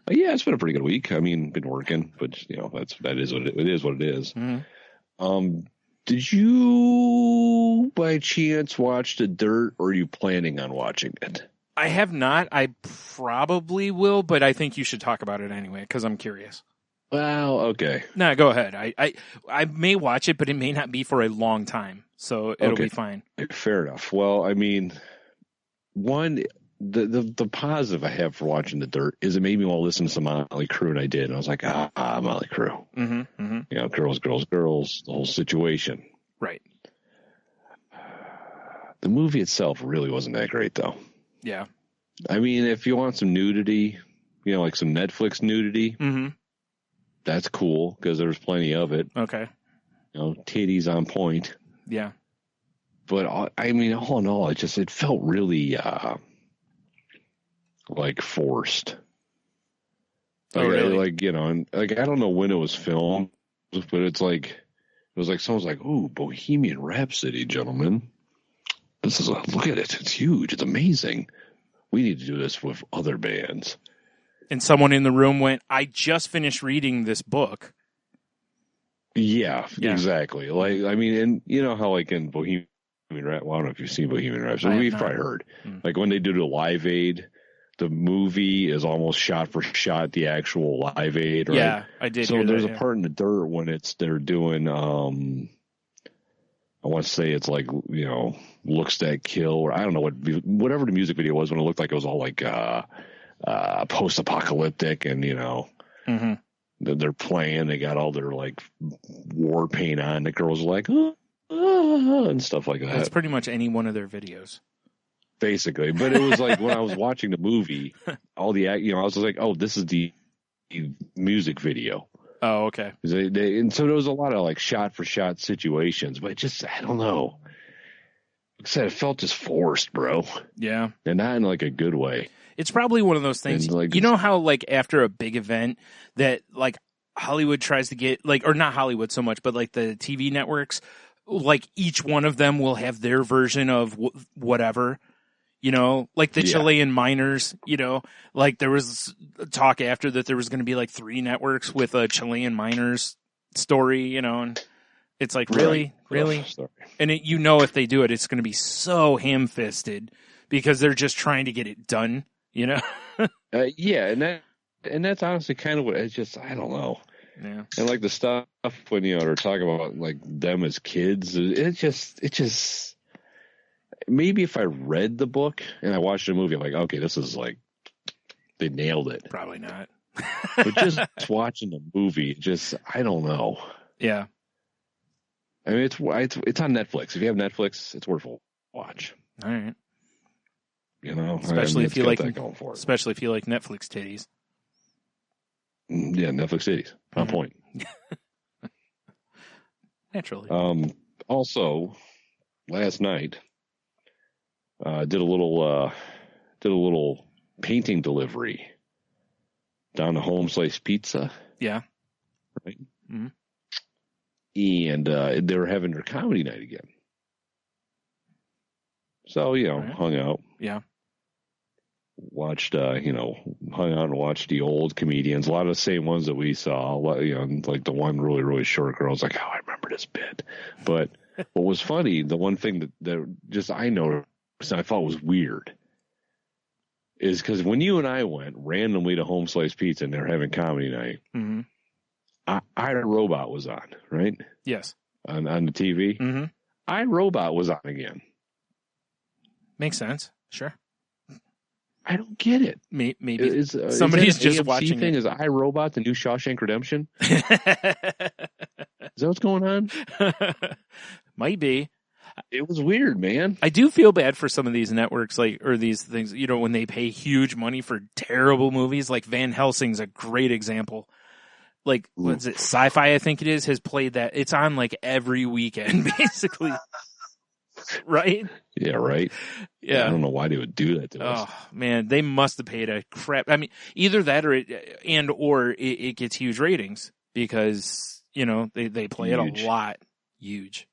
yeah, it's been a pretty good week. I mean, been working, but that is what it is. What it is. Mm-hmm. Did you by chance watch The Dirt, or are you planning on watching it? I have not. I probably will, but I think you should talk about it anyway because I'm curious. Well, okay. No, go ahead. I may watch it, but it may not be for a long time, so it'll be fine. Fair enough. Well, I mean, the positive I have for watching The Dirt is it made me want to listen to some Motley Crue, and I did. And I was like, Motley Crue. Mm-hmm, mm-hmm. Girls, the whole situation. Right. The movie itself really wasn't that great, though. Yeah. I mean, if you want some nudity, like some Netflix nudity, mm-hmm. That's cool because there's plenty of it. Okay. Titties on point. Yeah. But I mean, all in all, it felt really like forced. Really? I don't know when it was filmed, but it was like someone's like, "Ooh, Bohemian Rhapsody, gentlemen. Look at it. It's huge. It's amazing. We need to do this with other bands." And someone in the room went, "I just finished reading this book." Yeah. Exactly. Like, I mean, and you know how like in Bohemian Rhapsody, well, I don't know if you've seen Bohemian Rhapsody. We've probably heard. Like when they do the Live Aid, the movie is almost shot for shot the actual Live Aid. Right? Yeah, I did. So there's a part in The Dirt when they're doing. I want to say it's like Looks That Kill, or I don't know whatever the music video was when it looked like it was all like post-apocalyptic, and mm-hmm. They're playing. They got all their like war paint on. The girls are like and stuff like that. That's pretty much any one of their videos, basically. But it was like when I was watching the movie, all the I was like, oh, this is the music video. Oh, okay. And so there was a lot of like shot for shot situations, but I don't know. Like I said, it felt just forced, bro. Yeah. And not in like a good way. It's probably one of those things, how like after a big event that like Hollywood tries to get or not Hollywood so much, but like the TV networks, like each one of them will have their version of whatever, like the Chilean miners, like there was talk after that there was going to be like 3 networks with a Chilean miners story, and it's like, really? And if they do it, it's going to be so ham-fisted because they're just trying to get it done. Yeah, and that's honestly kind of what it's just. I don't know. Yeah. And like the stuff when they're talking about like them as kids, it just. Maybe if I read the book and I watched the movie, I'm like, okay, this is like they nailed it. Probably not. But just watching the movie, I don't know. Yeah. I mean, it's on Netflix. If you have Netflix, it's worth a watch. All right. Especially if you like Netflix titties. Yeah, Netflix titties. On point. Naturally. Also, last night, did a little painting delivery down to Home Slice Pizza. Yeah. Right. Mm-hmm. And they were having their comedy night again. So, hung out. Yeah. Watched, hung out and watched the old comedians. A lot of the same ones that we saw. Like the one really, really short girl. I was like, oh, I remember this bit. But what was funny, the one thing that just I noticed and I thought was weird is because when you and I went randomly to Home Slice Pizza and they were having comedy night, mm-hmm. iRobot was on, right? Yes. On the TV. Mm-hmm. iRobot was on again. Makes sense. Sure. I don't get it. Maybe somebody's just AMC watching thing. it. Is iRobot the new Shawshank Redemption? Is that what's going on? Might be. It was weird, man. I do feel bad for some of these networks, or these things, when they pay huge money for terrible movies. Like Van Helsing's a great example. Like, what's it? Sci-Fi, I think it is, has played that. It's on like every weekend, basically. Right? Yeah, right. Yeah. I don't know why they would do that to us. Oh man, they must have paid a crap. I mean, either that or it gets huge ratings because they play it a lot. Huge.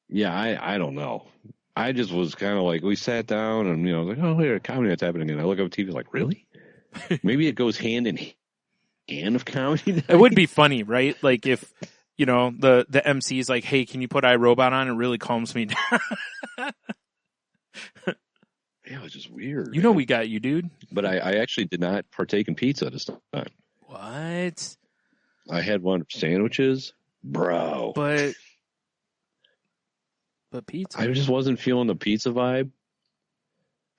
Yeah, I don't know. I just was kind of like, we sat down and I was like, oh, here, comedy that's happening, and I look up at TV like, really? Maybe it goes hand in hand of comedy night? It would be funny, right? Like if the MC is like, hey, can you put iRobot on? It really calms me down. Yeah, it was just weird. We got you, dude. But I actually did not partake in pizza this time. What? I had one of sandwiches, bro. But pizza. I just wasn't feeling the pizza vibe.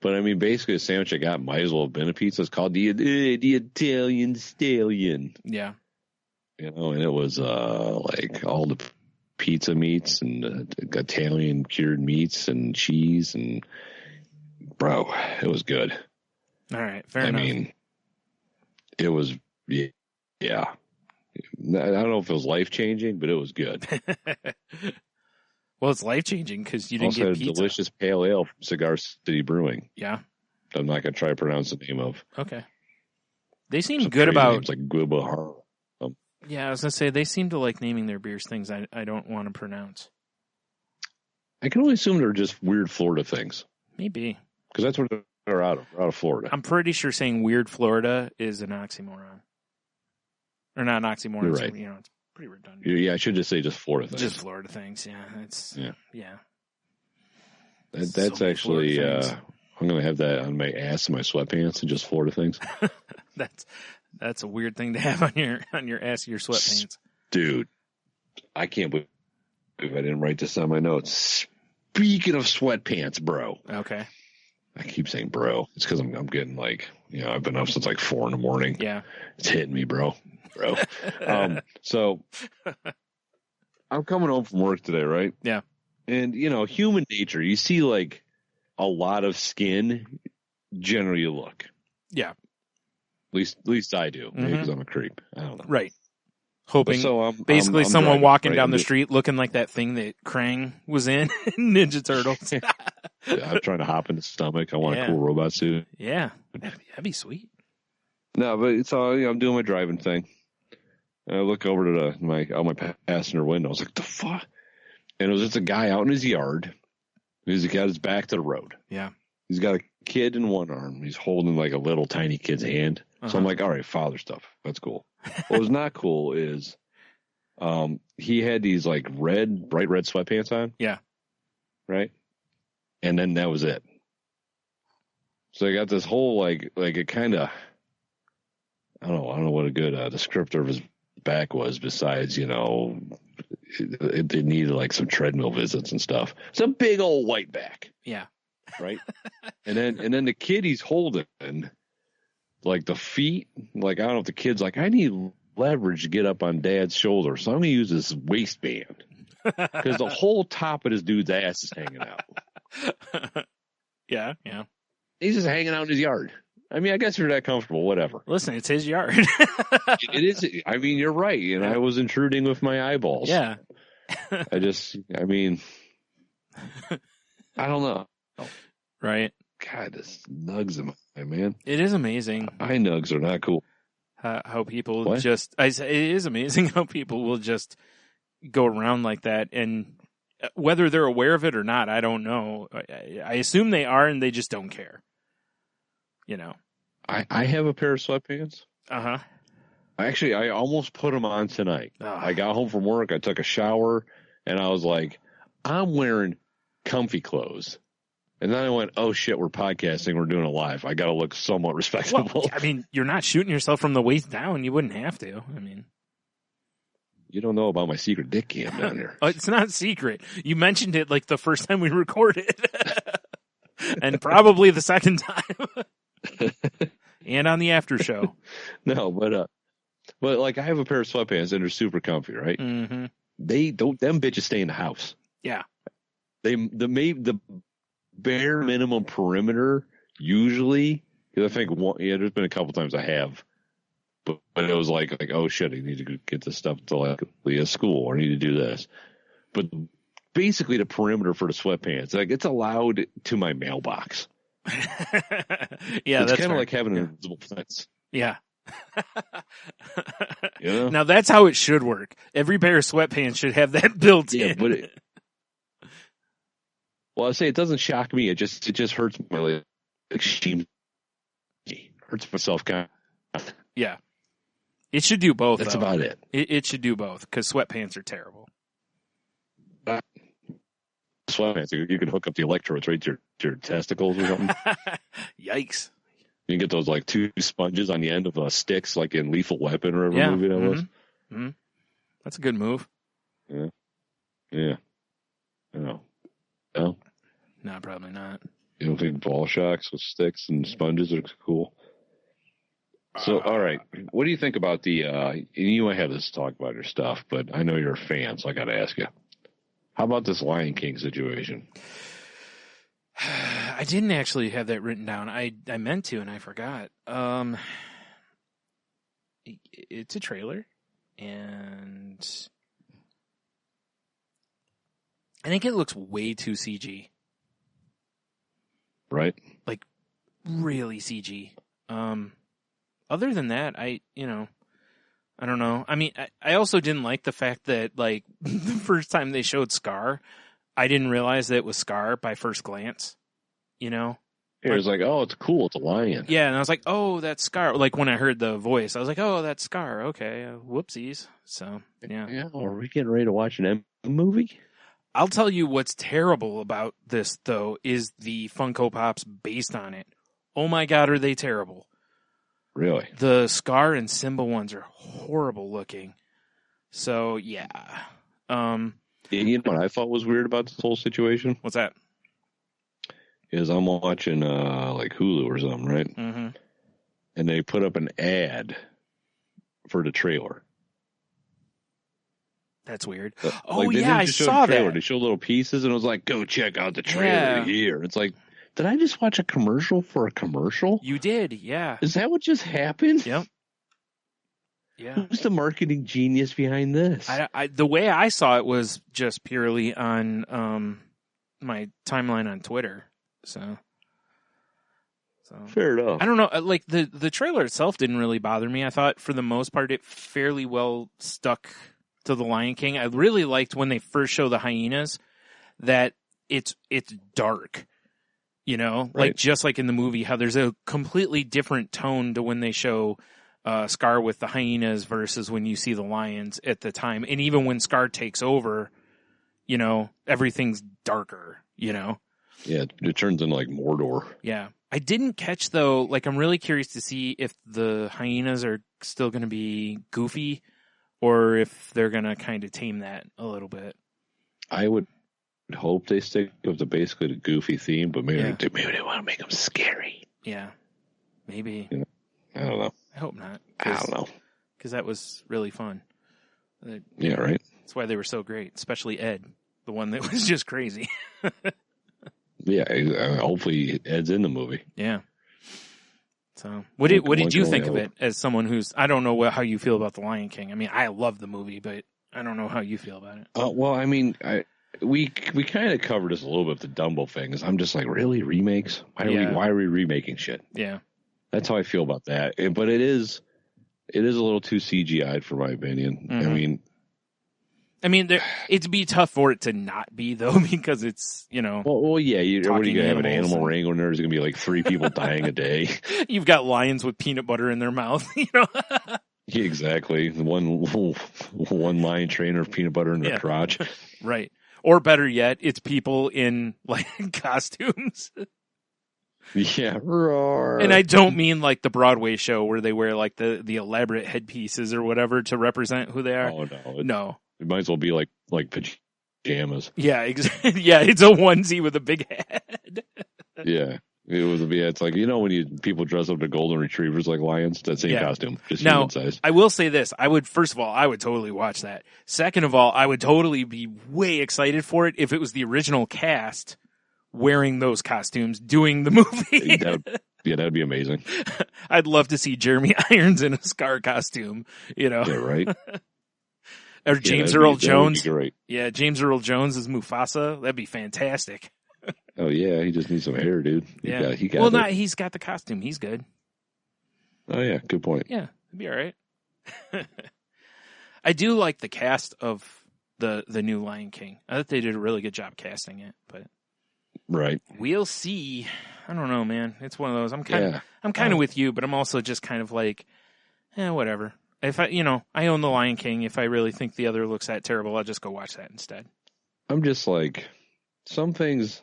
But I mean, basically, the sandwich I got might as well have been a pizza. It's called the Italian Stallion. Yeah. And it was like all the pizza meats and Italian cured meats and cheese and. Bro, it was good. All right, fair enough. I mean, it was, yeah. I don't know if it was life-changing, but it was good. Well, it's life-changing because you didn't also get had pizza. A delicious pale ale from Cigar City Brewing. Yeah. I'm not going to try to pronounce the name of. Okay. They seem good about... Names like Guiba. Yeah, I was going to say, they seem to like naming their beers things I don't want to pronounce. I can only assume they're just weird Florida things. Maybe. Because that's where they're out of. They're out of Florida. I'm pretty sure saying weird Florida is an oxymoron. Or not an oxymoron. You're right. It's pretty redundant. Yeah, I should just say just Florida things. Just Florida things, yeah. Yeah. That's so actually, I'm going to have that on my ass and my sweatpants and just Florida things. That's a weird thing to have on your ass of your sweatpants. Dude, I can't believe I didn't write this on my notes. Speaking of sweatpants, bro. Okay. I keep saying bro. It's because I'm getting like, I've been up since like 4 a.m. Yeah. It's hitting me, bro. So I'm coming home from work today, right? Yeah. And, human nature, you see like a lot of skin, generally you look. Yeah. At least I do, because I'm a creep. I don't know. Right. Hoping I'm someone driving, walking down the street looking like that thing that Krang was in Ninja Turtles. I'm trying to hop in the stomach. I want a cool robot suit. Yeah. That'd be sweet. No, but it's all, I'm doing my driving thing. And I look over to my passenger window. I was like, the fuck? And it was just a guy out in his yard. He's got his back to the road. Yeah. He's got a kid in one arm. He's holding like a little tiny kid's hand. So I'm like, all right, father stuff. That's cool. What was not cool is he had these like bright red sweatpants on. Yeah. Right? And then that was it. So I got this whole like it kind of, I don't know what a good descriptor of his back was besides, it needed like some treadmill visits and stuff. It's a big old white back. Yeah. Right. and then the kid he's holding, like the feet, like I don't know if the kid's like, I need leverage to get up on dad's shoulder, so I'm gonna use this waistband because the whole top of this dude's ass is hanging out. Yeah. He's just hanging out in his yard. I mean, I guess you're that comfortable, whatever. Listen, it's his yard. It is. I mean, you're right. And I was intruding with my eyeballs. Yeah. I don't know. Right. God, this nugs in my man. It is amazing. Eye nugs are not cool. How people it is amazing how people will just go around like that. And whether they're aware of it or not, I don't know. I assume they are and they just don't care. I have a pair of sweatpants. Uh-huh. Actually, I almost put them on tonight. I got home from work. I took a shower and I was like, I'm wearing comfy clothes. And then I went, oh shit, we're podcasting. We're doing it live. I got to look somewhat respectable. Well, I mean, you're not shooting yourself from the waist down. You wouldn't have to. I mean, you don't know about my secret dick cam down here. It's not secret. You mentioned it like the first time we recorded and probably the second time and on the after show. No, but like I have a pair of sweatpants and they're super comfy, right? Mm-hmm. Them bitches stay in the house. Yeah. The bare minimum perimeter usually, because I think there's been a couple times I have, but it was like oh shit, I need to get this stuff to like Leah's school or I need to do this. But basically the perimeter for the sweatpants. Like, it's allowed to my mailbox. Yeah, it's that's kind of fair. like having an invisible fence. Yeah. Yeah. Now that's how it should work. Every pair of sweatpants should have that built in. But well, I say it doesn't shock me. It just hurts my extreme. Hurts my self-confidence. Yeah. It should do both. That's though. about it. It should do both because sweatpants are terrible. Sweatpants. You can hook up the electrodes right to your testicles or something. Yikes. You can get those like 2 sponges on the end of sticks, like in Lethal Weapon or whatever movie that was. Mm-hmm. That's a good move. Yeah. Yeah. No. No? No, probably not. You don't think ball shocks with sticks and sponges are cool? So, all right. What do you think about the, you might have this talk about your stuff, but I know you're a fan, so I got to ask you. How about this Lion King situation? I didn't actually have that written down. I meant to, and I forgot. It's a trailer, and I think it looks way too CG. Right? Like, really CG. Other than that, I don't know. I mean, I also didn't like the fact that, like, the first time they showed Scar, I didn't realize that it was Scar by first glance, you know? It was like, oh, it's cool. It's a lion. Yeah, and I was like, oh, that's Scar. Like, when I heard the voice, I was like, oh, that's Scar. Okay, whoopsies. So, yeah. Yeah, are we getting ready to watch an M movie? I'll tell you what's terrible about this, though, is the Funko Pops based on it. Oh my God, are they terrible. Really? The Scar and Simba ones are horrible looking. So, yeah. And you know what I thought was weird about this whole situation? What's that? Is I'm watching like Hulu or something, right? Mm-hmm. And they put up an ad for the trailer. That's weird. Like, I saw that. They show little pieces, and it was like, go check out the trailer here. It's like, did I just watch a commercial for a commercial? You did, yeah. Is that what just happened? Yep. Yeah. Who's the marketing genius behind this? The way I saw it was just purely on my timeline on Twitter. So fair enough. I don't know. Like the trailer itself didn't really bother me. I thought for the most part it fairly well stuck to the Lion King. I really liked when they first show the hyenas that it's dark. You know, right. Like just like in the movie, how there's a completely different tone to when they show Scar with the hyenas versus when you see the lions at the time. And even when Scar takes over, you know, everything's darker, you know? Yeah, it turns into like Mordor. Yeah. I didn't catch, though, like I'm really curious to see if the hyenas are still going to be goofy or if they're going to kind of tame that a little bit. I would hope they stick with basically the goofy theme, but maybe they want to make them scary. Yeah, maybe. You know, I don't know. I hope not. I don't know. Because that was really fun. Yeah, right? That's why they were so great, especially Ed, the one that was just crazy. Yeah, hopefully Ed's in the movie. Yeah. So, what did you think of it as someone who's, I don't know how you feel about The Lion King. I mean, I love the movie, but I don't know how you feel about it. Well, I mean, we kind of covered this a little bit with the Dumbo things. I'm just like, really, remakes? Why are we remaking shit? Yeah. That's how I feel about that. But it is a little too CGI'd for my opinion. Mm-hmm. I mean, it'd be tough for it to not be, though, because it's, you know. Well, yeah. What are you going to have an animal wrangler? There's going to be like 3 people dying a day. You've got lions with peanut butter in their mouth, you know. Yeah, exactly. One lion trainer of peanut butter in their crotch. Right. Or better yet, it's people in like costumes. Yeah. Roar. And I don't mean like the Broadway show where they wear like the elaborate headpieces or whatever to represent who they are. Oh, no. No. It might as well be like pajamas. Yeah, yeah, it's a onesie with a big head. Yeah. It's like, you know, when people dress up to golden retrievers like lions, that same costume, just human size. I will say this. I would totally watch that. Second of all, I would totally be way excited for it if it was the original cast wearing those costumes doing the movie. That'd be amazing. I'd love to see Jeremy Irons in a Scar costume, you know. Yeah, right. Or James Earl Jones. That would be great. Yeah, James Earl Jones is Mufasa. That'd be fantastic. Oh yeah, he just needs some hair, dude. He got well, it. he's got the costume. He's good. Oh yeah, good point. Yeah, it'd be all right. I do like the cast of the new Lion King. I thought they did a really good job casting it, but right. We'll see. I don't know, man. It's one of those. I'm kind of with you, but I'm also just kind of like, whatever. If I own the Lion King. If I really think the other looks that terrible, I'll just go watch that instead. I'm just like, some things.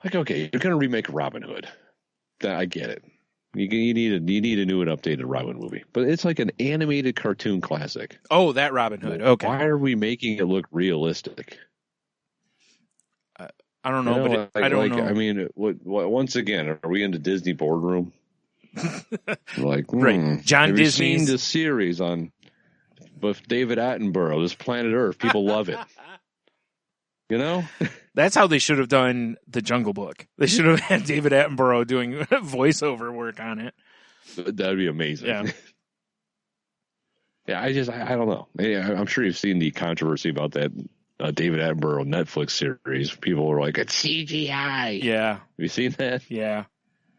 Like, okay, you're gonna remake Robin Hood. I get it. You need a new and updated Robin movie, but it's like an animated cartoon classic. Oh, that Robin Hood. Okay. Why are we making it look realistic? I don't know, I don't know. I mean, what? Once again, are we in the Disney boardroom? Like, right, John Disney's seen the series with David Attenborough, this Planet Earth. People love it. You know, that's how they should have done the Jungle Book. They should have had David Attenborough doing voiceover work on it. That'd be amazing. Yeah. Yeah, I don't know. I'm sure you've seen the controversy about that David Attenborough Netflix series. People were like, it's CGI. Yeah. Have you seen that? Yeah.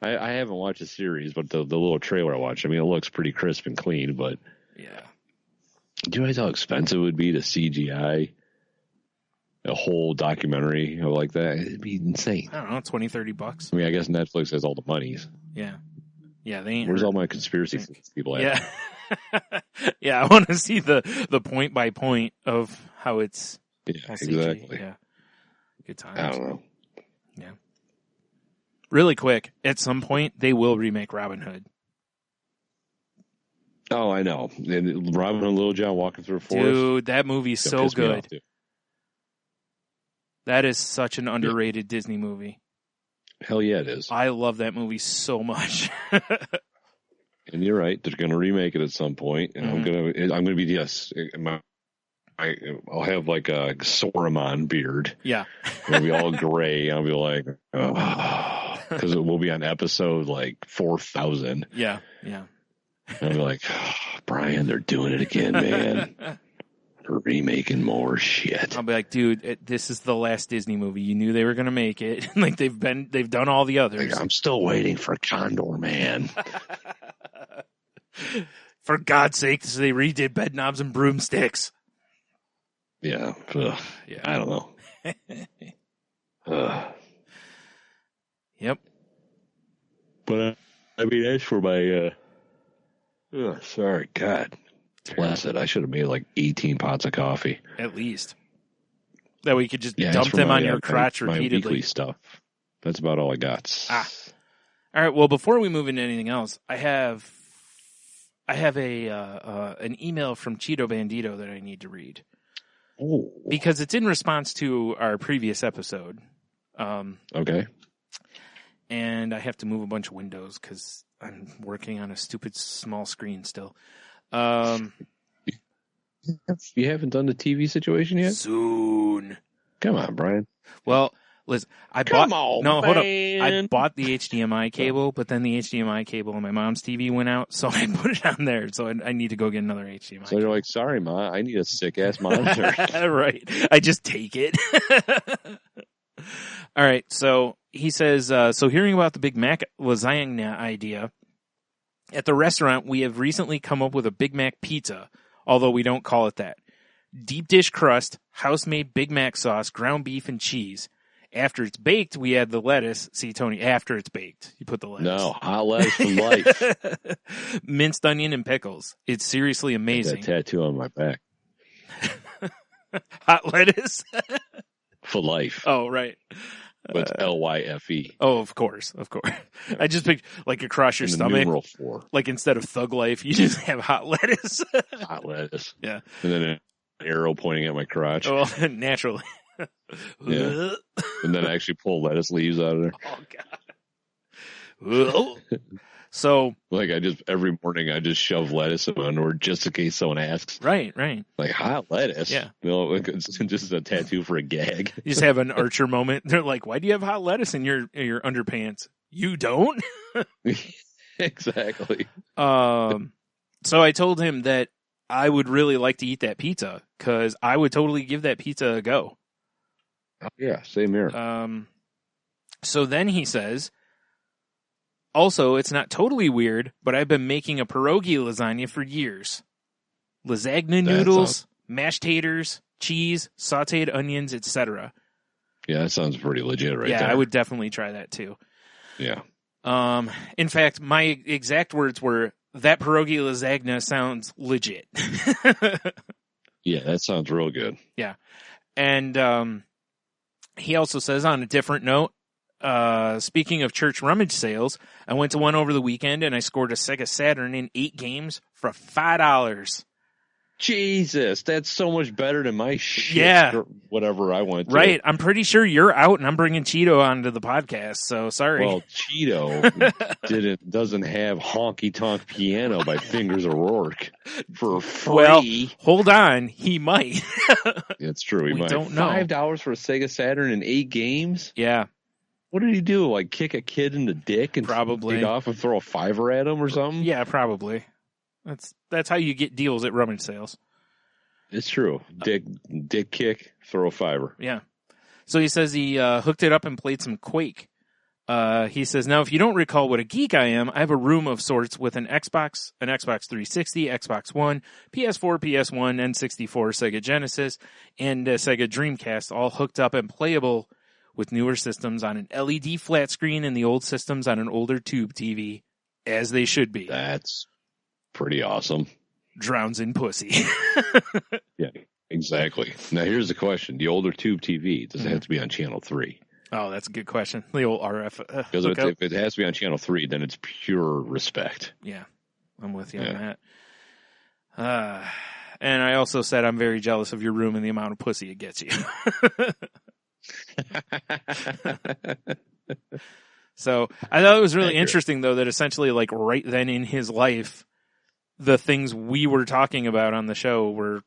I haven't watched the series, but the little trailer I watched, I mean, it looks pretty crisp and clean, but yeah. Do you realize how expensive it would be to CGI a whole documentary like that? It'd be insane. I don't know, $20-$30. I mean, I guess Netflix has all the monies. Yeah. Yeah, they ain't. Where's all my conspiracy people at? Yeah. Yeah, I want to see the point by point of how it's exactly. Yeah. Good times. I don't know. Yeah. Really quick, at some point they will remake Robin Hood. Oh, I know. And Robin and Little John walking through a forest. Dude, that movie's so good. That is such an underrated Disney movie. Hell yeah, it is. I love that movie so much. And you're right; they're going to remake it at some point, and I'm gonna be I'll have like a Sauron beard. Yeah, it'll be all gray. I'll be like, because it will be on episode like 4,000. Yeah. I'll be like, Brian, they're doing it again, man. They're remaking more shit. I'll be like, dude, this is the last Disney movie. You knew they were going to make it. Like they've done all the others. Like, I'm still waiting for Condor Man. For God's sake, they redid Bedknobs and Broomsticks. Yeah. I don't know. Yep. But I mean, as for my sorry, God bless it. I should have made like 18 pots of coffee. At least. That way you could just dump them on your crotch repeatedly. My weekly stuff. That's about all I got. All right. Well, before we move into anything else, I have an email from Cheeto Bandito that I need to read. Oh. Because it's in response to our previous episode. Okay. And I have to move a bunch of windows because I'm working on a stupid small screen still. You haven't done the TV situation yet? Soon. Come on, Brian. Well, listen, I bought I bought the HDMI cable, but then the HDMI cable on my mom's TV went out, so I put it on there. So I need to go get another HDMI. So you're like, sorry, Ma, I need a sick ass monitor. Right. I just take it. All right. So he says, so hearing about the Big Mac lasagna idea, at the restaurant, we have recently come up with a Big Mac pizza, although we don't call it that. Deep dish crust, house-made Big Mac sauce, ground beef, and cheese. After it's baked, we add the lettuce. See, Tony, after it's baked, you put the lettuce. No, hot lettuce for life. Minced onion and pickles. It's seriously amazing. That tattoo on my back. Hot lettuce? For life. Oh, right. But LYFE. Oh, of course. I just picked like across your stomach. Numeral 4. Like instead of Thug Life, you just have hot lettuce. Hot lettuce. Yeah. And then an arrow pointing at my crotch. Well, naturally. Yeah. And then I actually pull lettuce leaves out of there. Oh, God. So, like, every morning I just shove lettuce in my underwear just in case someone asks. Right. Like, hot lettuce? Yeah. No, it's just a tattoo for a gag. You just have an Archer moment. They're like, why do you have hot lettuce in your underpants? You don't? Exactly. So I told him that I would really like to eat that pizza because I would totally give that pizza a go. Oh, yeah, same here. So then he says, also, it's not totally weird, but I've been making a pierogi lasagna for years. Lasagna noodles, mashed taters, cheese, sauteed onions, etc. Yeah, that sounds pretty legit right there. Yeah, I would definitely try that too. Yeah. In fact, my exact words were, that pierogi lasagna sounds legit. Yeah, that sounds real good. Yeah. And he also says, on a different note, speaking of church rummage sales, I went to one over the weekend and I scored a Sega Saturn in 8 games for $5. Jesus, that's so much better than my shit. Yeah. Whatever I went to. Right. I'm pretty sure you're out and I'm bringing Cheeto onto the podcast, so sorry. Well, Cheeto doesn't have Honky Tonk Piano by Fingers O'Rourke for free. Well, hold on. He might. It's true. He We might. don't know. $5 for a Sega Saturn in 8 games? Yeah. What did he do? Like kick a kid in the dick and Probably. take off and throw a $5 at him or something? Yeah, probably. That's how you get deals at rummage sales. It's true. Dick kick, throw a $5. Yeah. So he says he hooked it up and played some Quake. He says, now, if you don't recall what a geek I am, I have a room of sorts with an Xbox 360, Xbox One, PS4, PS1, N64, Sega Genesis, and Sega Dreamcast, all hooked up and playable with newer systems on an LED flat screen and the old systems on an older tube TV, as they should be. That's pretty awesome. Drowns in pussy. Yeah, exactly. Now, here's the question. The older tube TV, does it have to be on channel 3? Oh, that's a good question. The old RF. Because if it has to be on channel 3, then it's pure respect. Yeah, I'm with you on that. And I also said I'm very jealous of your room and the amount of pussy it gets you. So I thought it was really interesting, though, that essentially, like, right then in his life, the things we were talking about on the show were,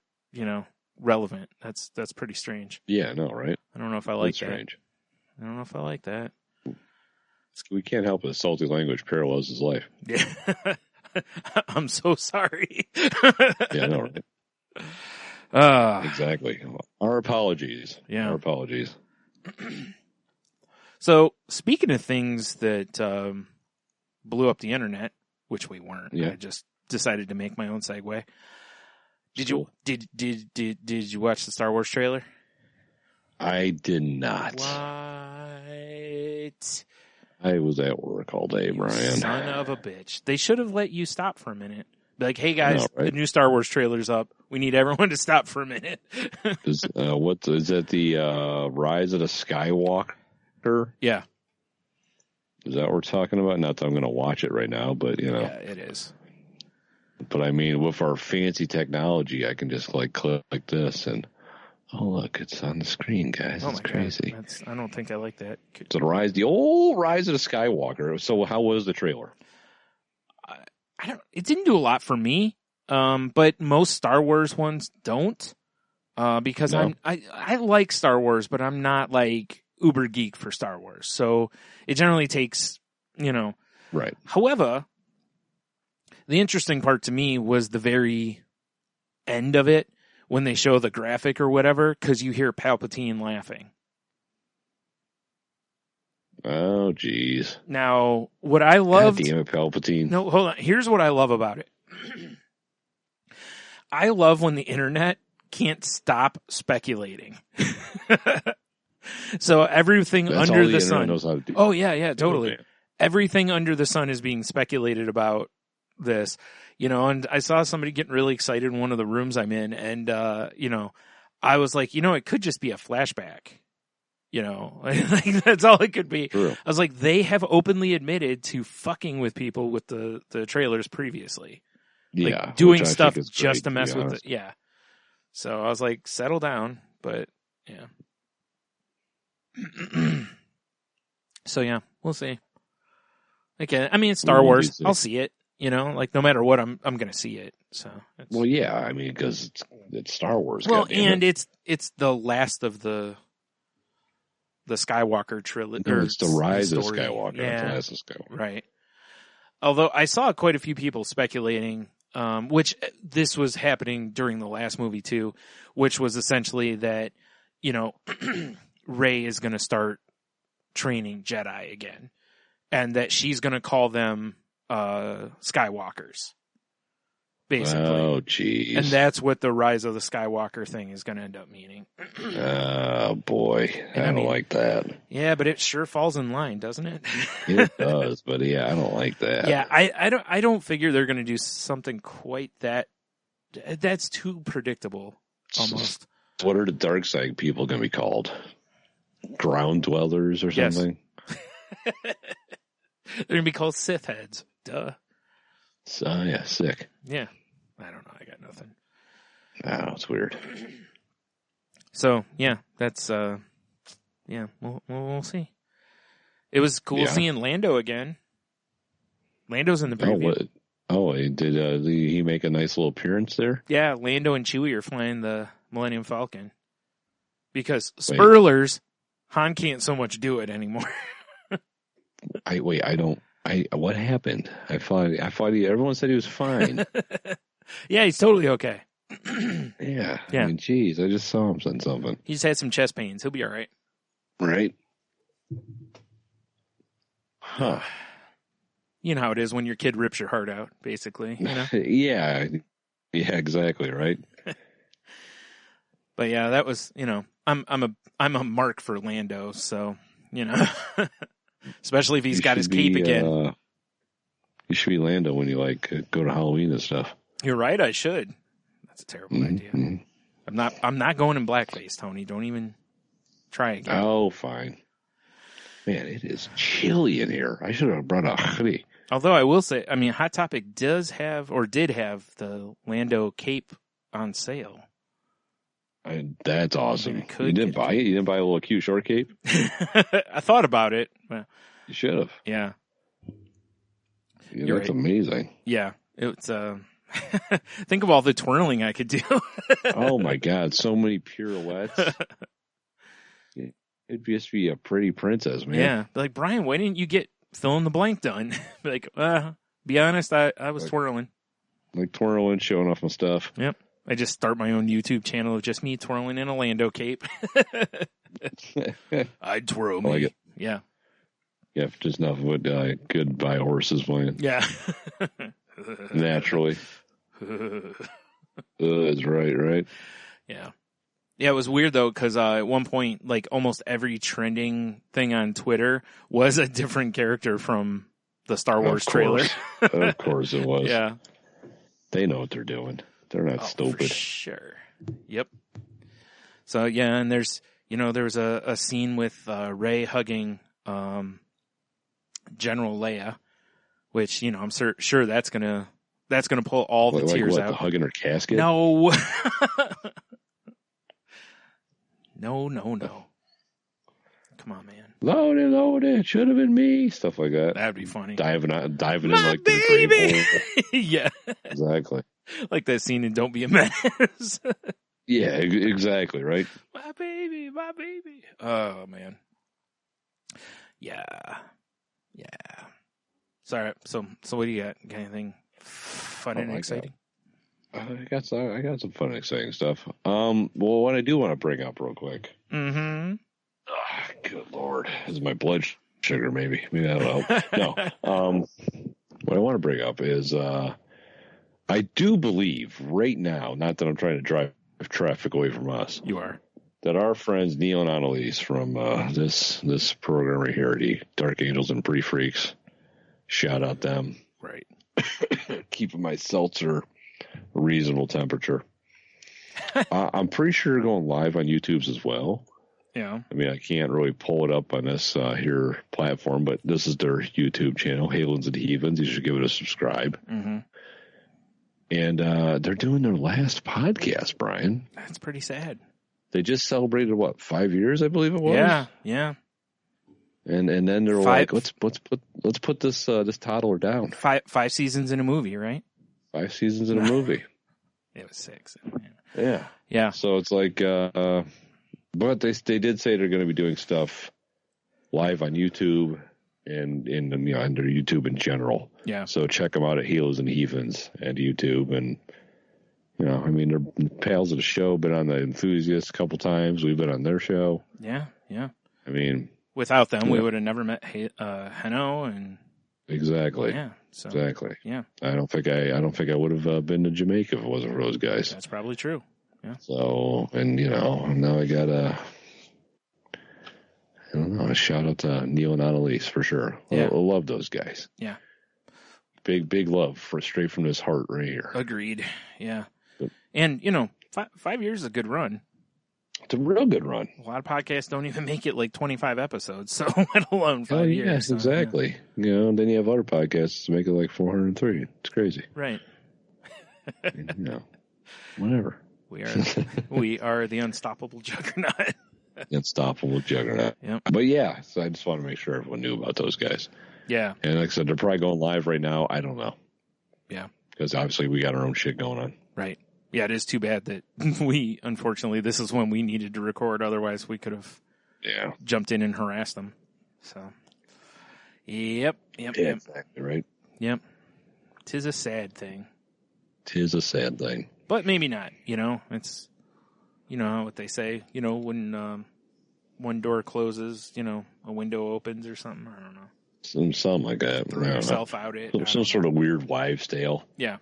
relevant. That's pretty strange. Yeah, no, right? I don't know if I like that. Strange. I don't know if I like that. We can't help it. Salty language parallels his life. Yeah. I'm so sorry. Yeah, no, right? Exactly. Our apologies. Yeah. Our apologies. So, speaking of things that blew up the internet, which we weren't, I just decided to make my own segue. Did you watch the Star Wars trailer? I did not. What? I was at work all day, Brian. Son of a bitch. They should have let you stop for a minute. Be like, hey guys, right? The new Star Wars trailer's up. We need everyone to stop for a minute. What is that? The Rise of the Skywalker? Yeah. Is that what we're talking about? Not that I'm going to watch it right now, but Yeah, it is. But I mean, with our fancy technology, I can just click this and oh look, it's on the screen, guys. It's crazy. God. I don't think I like that. So the old Rise of the Skywalker. So how was the trailer? It didn't do a lot for me. But most Star Wars ones don't. Because I like Star Wars, but I'm not like uber geek for Star Wars. So it generally takes, Right. However, the interesting part to me was the very end of it when they show the graphic or whatever, because you hear Palpatine laughing. Oh, geez. Now, what I loved... God damn it, Palpatine. No, hold on. Here's what I love about it. I love when the internet can't stop speculating. So everything That's under all the internet sun... knows how to do. Oh, yeah, totally. Okay. Everything under the sun is being speculated about this, and I saw somebody getting really excited in one of the rooms I'm in, and, I was like, it could just be a flashback, like that's all it could be. True. I was like, they have openly admitted to fucking with people with the trailers previously. Yeah. Like doing which I stuff think is just great, to mess be with honest. it. Yeah. So I was like, settle down, but yeah. So yeah, we'll see. Okay, I mean, it's Star Wars. I'll see it. Like no matter what, I'm going to see it. So. Well, yeah, I mean, because it's Star Wars. Well, and it's the last of the Skywalker trilogy. It's the Rise of story. Skywalker. Yeah. It's the Last of Skywalker. Right. Although I saw quite a few people speculating which this was happening during the last movie too, which was essentially that, Rey is going to start training Jedi again, and that she's going to call them Skywalkers, basically. Oh, jeez. And that's what the Rise of the Skywalker thing is going to end up meaning. Oh, boy. I don't like that. Yeah, but it sure falls in line, doesn't it? It does, but yeah, I don't like that. Yeah, I don't figure they're going to do something quite that. That's too predictable, almost. What are the dark side people going to be called? Ground dwellers or something? Yes. They're going to be called Sith heads. Duh. So, yeah, sick. Yeah. I don't know. I got nothing. Oh, it's weird. So, yeah, that's, yeah, we'll see. It was cool seeing Lando again. Lando's in the preview. Did he make a nice little appearance there? Yeah, Lando and Chewie are flying the Millennium Falcon. Because, spoilers, Han can't so much do it anymore. What happened? I thought everyone said he was fine. Yeah, he's totally okay. Yeah. I mean, geez, I just saw him send something. He just had some chest pains. He'll be all right. Right. Huh. You know how it is when your kid rips your heart out, basically. You know? Yeah. Yeah, exactly, right? But yeah, that was, I'm a mark for Lando, so, especially if he's got his cape again. You should be Lando when you go to Halloween and stuff. You're right, I should. That's a terrible idea. I'm not going in blackface, Tony. Don't even try again. Oh, fine. Man, it is chilly in here. I should have brought a hoodie. Although I will say, Hot Topic did have the Lando cape on sale. That's awesome. You didn't buy it? You didn't buy a little cute short cape? I thought about it. Well, you should have. Yeah. That's amazing. Yeah. It's think of all the twirling I could do. Oh my God, so many pirouettes. It'd just be a pretty princess, man. Yeah. Like, Brian, why didn't you get fill in the blank done? Like, be honest, I was twirling. Like twirling, showing off my stuff. Yep. I just start my own YouTube channel of just me twirling in a Lando cape. I'd twirl me. I like it. Yeah. Yeah, just nothing but goodbye horses playing. Yeah. Naturally. That's right. Yeah. Yeah, it was weird, though, because at one point, almost every trending thing on Twitter was a different character from the Star Wars trailer. Of course it was. Yeah. They know what they're doing. They're not stupid. For sure. Yep. So, yeah, and there's, there was a scene with Rey hugging General Leia, which, I'm sure that's gonna pull all the tears out. The hugging her casket? No. No. Come on, man. Loaded, should have been me. Stuff like that. That'd be funny. Diving in My the grave hole. Yeah. Exactly. Like that scene in Don't Be a Menace. Yeah, exactly, right? My baby. Oh, man. Yeah. Sorry. So what do you got? Got anything fun and exciting? I got some fun and exciting stuff. Well, what I do want to bring up real quick. Mm-hmm. Good Lord. Is my blood sugar, maybe that'll help. No. What I want to bring up is I do believe right now, not that I'm trying to drive traffic away from us. You are. That our friends Neil and Annalise from this program right here, the Dark Angels and Pretty Freaks, shout out them. Right. Keeping my seltzer a reasonable temperature. I'm pretty sure they're going live on YouTube's as well. Yeah. I mean, I can't really pull it up on this here platform, but this is their YouTube channel, Halens and Heathens. You should give it a subscribe. Mm-hmm. And they're doing their last podcast, Brian. That's pretty sad. They just celebrated 5 years, I believe it was. Yeah. And then they're like, let's put this toddler down. Five seasons in a movie, right? 5 seasons in a movie. It was 6. Yeah. So it's like, but they did say they're going to be doing stuff live on YouTube and under YouTube in general. Yeah. So check them out at Heels and Heathens and YouTube. And, I mean, they're pals of the show, been on the Enthusiasts a couple times. We've been on their show. Yeah. Yeah. I mean, without them, we would have never met Heno and. Exactly. Yeah. So, exactly. Yeah. I don't think I would have been to Jamaica if it wasn't for those guys. That's probably true. Yeah. So, and now I got a shout out to Neil and Annalise for sure. Yeah. I love those guys. Yeah. Big love straight from his heart right here. Agreed. Yeah. But, and 5 years is a good run. It's a real good run. A lot of podcasts don't even make it like 25 episodes, so let alone 5 years. Yes, so, exactly. Yeah. Then you have other podcasts to make it like 403. It's crazy. Right. Whatever. We are the unstoppable juggernaut. Unstoppable juggernaut. Yep. But yeah, so I just want to make sure everyone knew about those guys. Yeah. And like I said, they're probably going live right now. I don't know. Yeah. Because obviously we got our own shit going on. Right. Yeah, it is too bad that unfortunately, this is when we needed to record. Otherwise, we could have jumped in and harassed them. So, yep. Exactly, right? Yep. 'Tis a sad thing. 'Tis a sad thing. But maybe not, It's, what they say, when one door closes, a window opens or something. I don't know. Something like that. Throw yourself out it. Some sort of weird wives' tale. Yeah.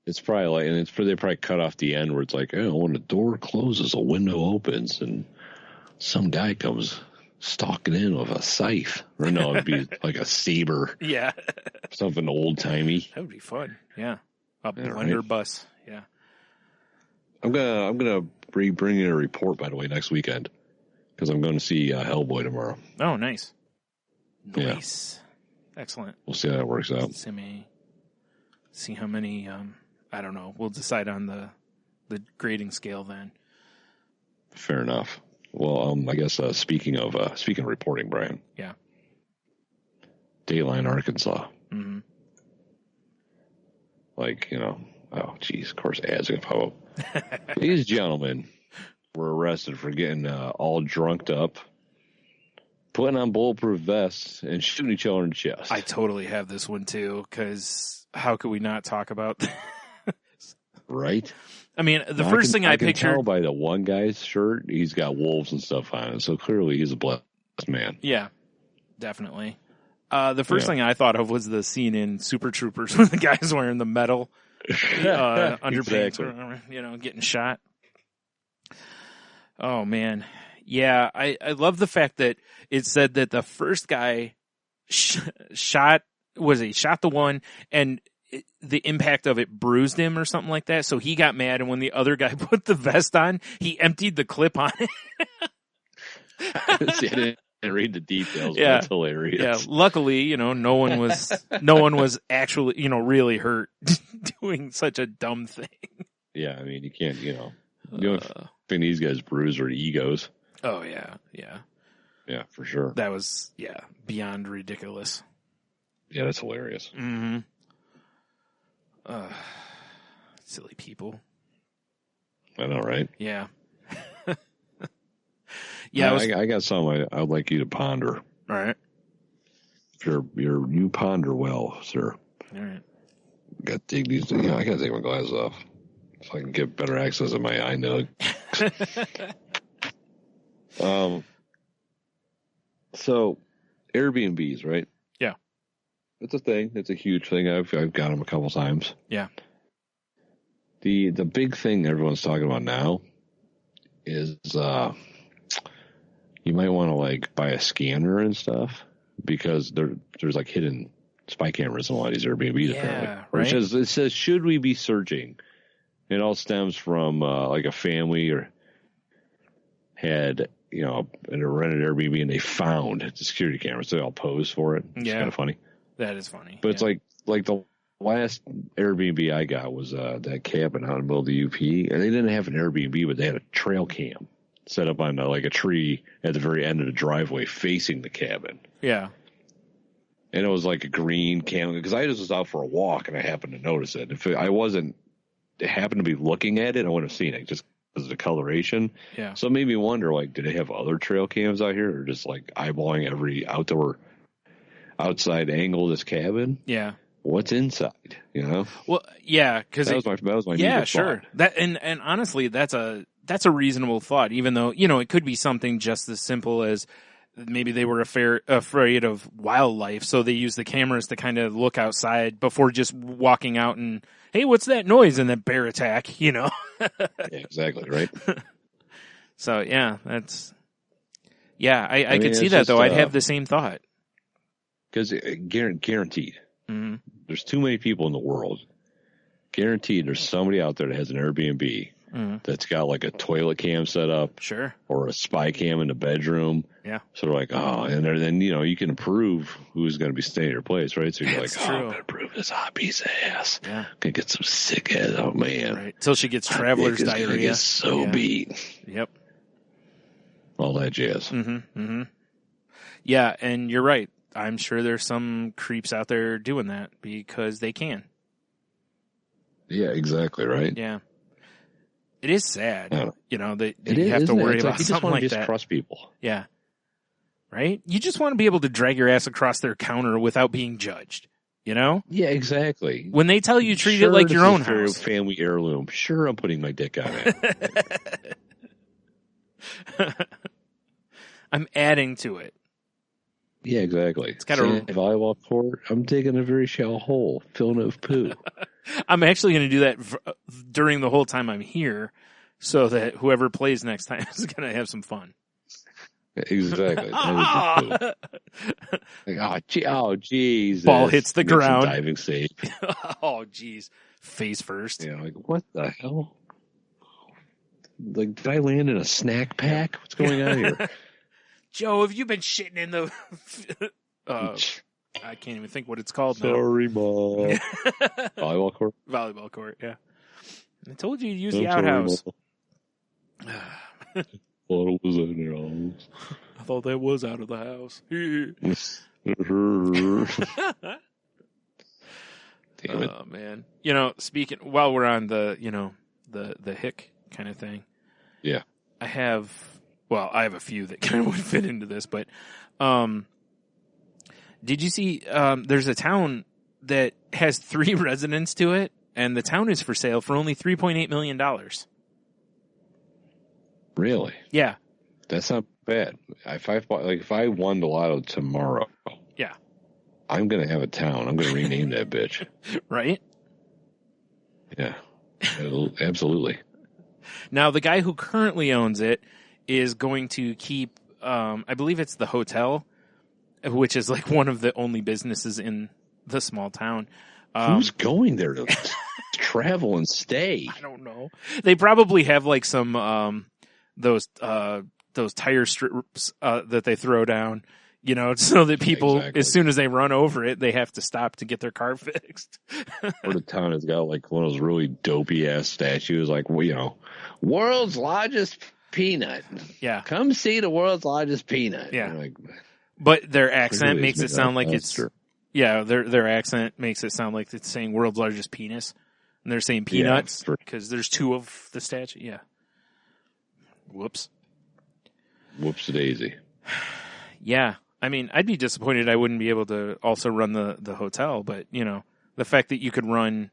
It's probably like, and they probably cut off the end where it's like, when the door closes, a window opens, and some guy comes stalking in with a scythe. Or no, it'd be like a saber. Yeah. Something old timey. That would be fun. Yeah. A blunderbuss. Yeah. I'm gonna bring in a report, by the way, next weekend, because I'm going to see Hellboy tomorrow. Oh, nice. Nice. Yeah. Excellent. We'll see how that works out. See how many. I don't know. We'll decide on the grading scale then. Fair enough. Well, I guess speaking of reporting, Brian. Yeah. Dayline, Arkansas. Mm-hmm. Oh, geez, of course ads are going to pop up. These gentlemen were arrested for getting all drunked up, putting on bulletproof vests, and shooting each other in the chest. I totally have this one, too, because how could we not talk about this? Right? I mean, first thing I pictured... can tell by the one guy's shirt, he's got wolves and stuff on it, so clearly he's a blessed man. Yeah, definitely. The first thing I thought of was the scene in Super Troopers when the guy's wearing the metal underpants, exactly. Getting shot. Oh, man. Yeah, I love the fact that it said that the first guy shot the one, and the impact of it bruised him or something like that, so he got mad, and when the other guy put the vest on, he emptied the clip on it. See, I didn't read the details, but that's hilarious. Yeah, luckily, no one was actually, really hurt doing such a dumb thing. Yeah, I mean, you can't, the only thing these guys bruise are egos. Oh, yeah. Yeah, for sure. That was, beyond ridiculous. Yeah, that's hilarious. Mm-hmm. Silly people. I know, right? Yeah. I got something I would like you to ponder. All right. You ponder well, sir. All right. Got to take these. I got to take my glasses off so I can get better access to my eye nug. So Airbnbs, right? Yeah. It's a thing. It's a huge thing. I've got them a couple times. Yeah. The big thing everyone's talking about now is you might want to buy a scanner and stuff, because there's hidden spy cameras in a lot of these Airbnbs apparently. Right. It says should we be searching? It all stems from a family or had a rented Airbnb and they found the security cameras. They all posed for it. It's kind of funny. That is funny. But it's like the last Airbnb I got was that cabin out in the middle of the UP, and they didn't have an Airbnb, but they had a trail cam set up on a tree at the very end of the driveway facing the cabin. Yeah. And it was like a green cam, because I just was out for a walk and I happened to notice it. If I wasn't happened to be looking at it, I wouldn't have seen it just because of the coloration. Yeah. So it made me wonder, do they have other trail cams out here, or just eyeballing every outdoor outside angle of this cabin. Yeah. What's inside? You know? Well, yeah, because that was my yeah, immediate sure. thought. That and honestly, that's a reasonable thought. Even though it could be something just as simple as maybe they were afraid of wildlife, so they use the cameras to kind of look outside before just walking out and, hey, what's that noise? And then bear attack. Yeah, exactly, right? So yeah, that's I mean, could see it's that just, though. I'd have the same thought. Because guaranteed, Mm-hmm. there's too many people in the world. Guaranteed, there's somebody out there that has an Airbnb that's got like a toilet cam set up, Sure, or a spy cam in the bedroom. Yeah. So they're like, and then you can approve who's going to be staying at your place, right? So you're That's like, true. I'm going to approve this hot piece of ass. Yeah. Gonna get some sick ass. Oh man, right. Till she gets traveler's diarrhea. Get so beat. Yep. All that jazz. Mm-hmm. Mm-hmm. Yeah, and you're right. I'm sure there's some creeps out there doing that because they can. Yeah, exactly, right? Yeah. It is sad, that It you is, have to worry it's about you just something want like to that. trust people. Yeah. Right? You just want to be able to drag your ass across their counter without being judged, Yeah, exactly. When they tell you treat it like your own house. Family heirloom. Sure, I'm putting my dick on it. I'm adding to it. Yeah, exactly. It's got a volleyball court. I'm digging a very shallow hole, filling it with poo. I'm actually going to do that during the whole time I'm here, so that whoever plays next time is going to have some fun. Exactly. Like, geez. Ball hits the ground. Diving safe. Oh, geez. Face first. Yeah, like, what the hell? Like, did I land in a snack pack? What's going on here? Joe, have you been shitting in the... I can't even think what it's called now. Sorry, Mom. Volleyball court? Volleyball court, yeah. I told you to use the outhouse. Thought it was in your house. I thought that was out of the house. Damn it. Oh, man. While we're on the, the hick kind of thing. Yeah. I have a few that kind of would fit into this, but, did you see, there's a town that has 3 residents to it, and the town is for sale for only $3.8 million. Really? Yeah. That's not bad. If I won the lotto tomorrow, yeah, I'm going to have a town. I'm going to rename that bitch. Right? Yeah. Absolutely. Now, the guy who currently owns it is going to keep, I believe it's the hotel, which is like one of the only businesses in the small town. Who's going there to travel and stay? I don't know. They probably have like some, those tire strips, that they throw down, so that people, as soon as they run over it, they have to stop to get their car fixed. Or the town has got like one of those really dopey ass statues, like, world's largest peanut. Yeah. Come see the world's largest peanut. Yeah. But their accent makes it sound like it's, their accent makes it sound like it's saying world's largest penis. And they're saying peanuts because there's 2 of the statue. Yeah. Whoops. Whoops daisy. Yeah. I mean, I'd be disappointed I wouldn't be able to also run the hotel, but, the fact that you could run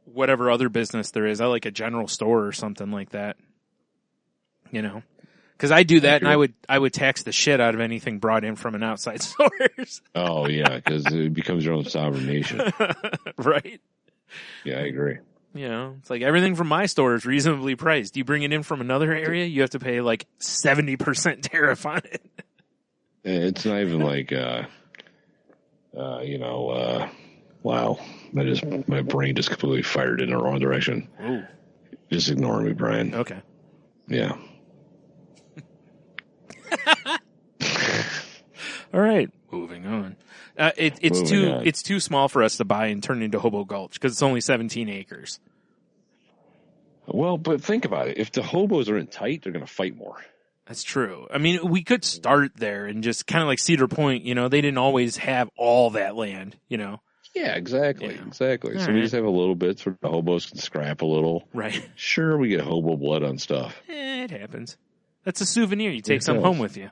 whatever other business there is, I like a general store or something like that, because I do that, and I would tax the shit out of anything brought in from an outside source. Oh, yeah, because it becomes your own sovereign nation. Right? Yeah, I agree. It's like everything from my store is reasonably priced. You bring it in from another area, you have to pay like 70% tariff on it. It's not even like, wow. My brain just completely fired in the wrong direction. Ooh. Just ignore me, Brian. Okay. Yeah. All right. Moving on. It's too small for us to buy and turn into Hobo Gulch because it's only 17 acres. Well, but think about it. If the hobos are in tight, they're going to fight more. That's true. I mean, we could start there and just kind of like Cedar Point, they didn't always have all that land, Yeah, exactly. Yeah. Exactly. All so we just have a little bit so the hobos can scrap a little. Right. Sure, we get hobo blood on stuff. It happens. That's a souvenir. You take some home with you.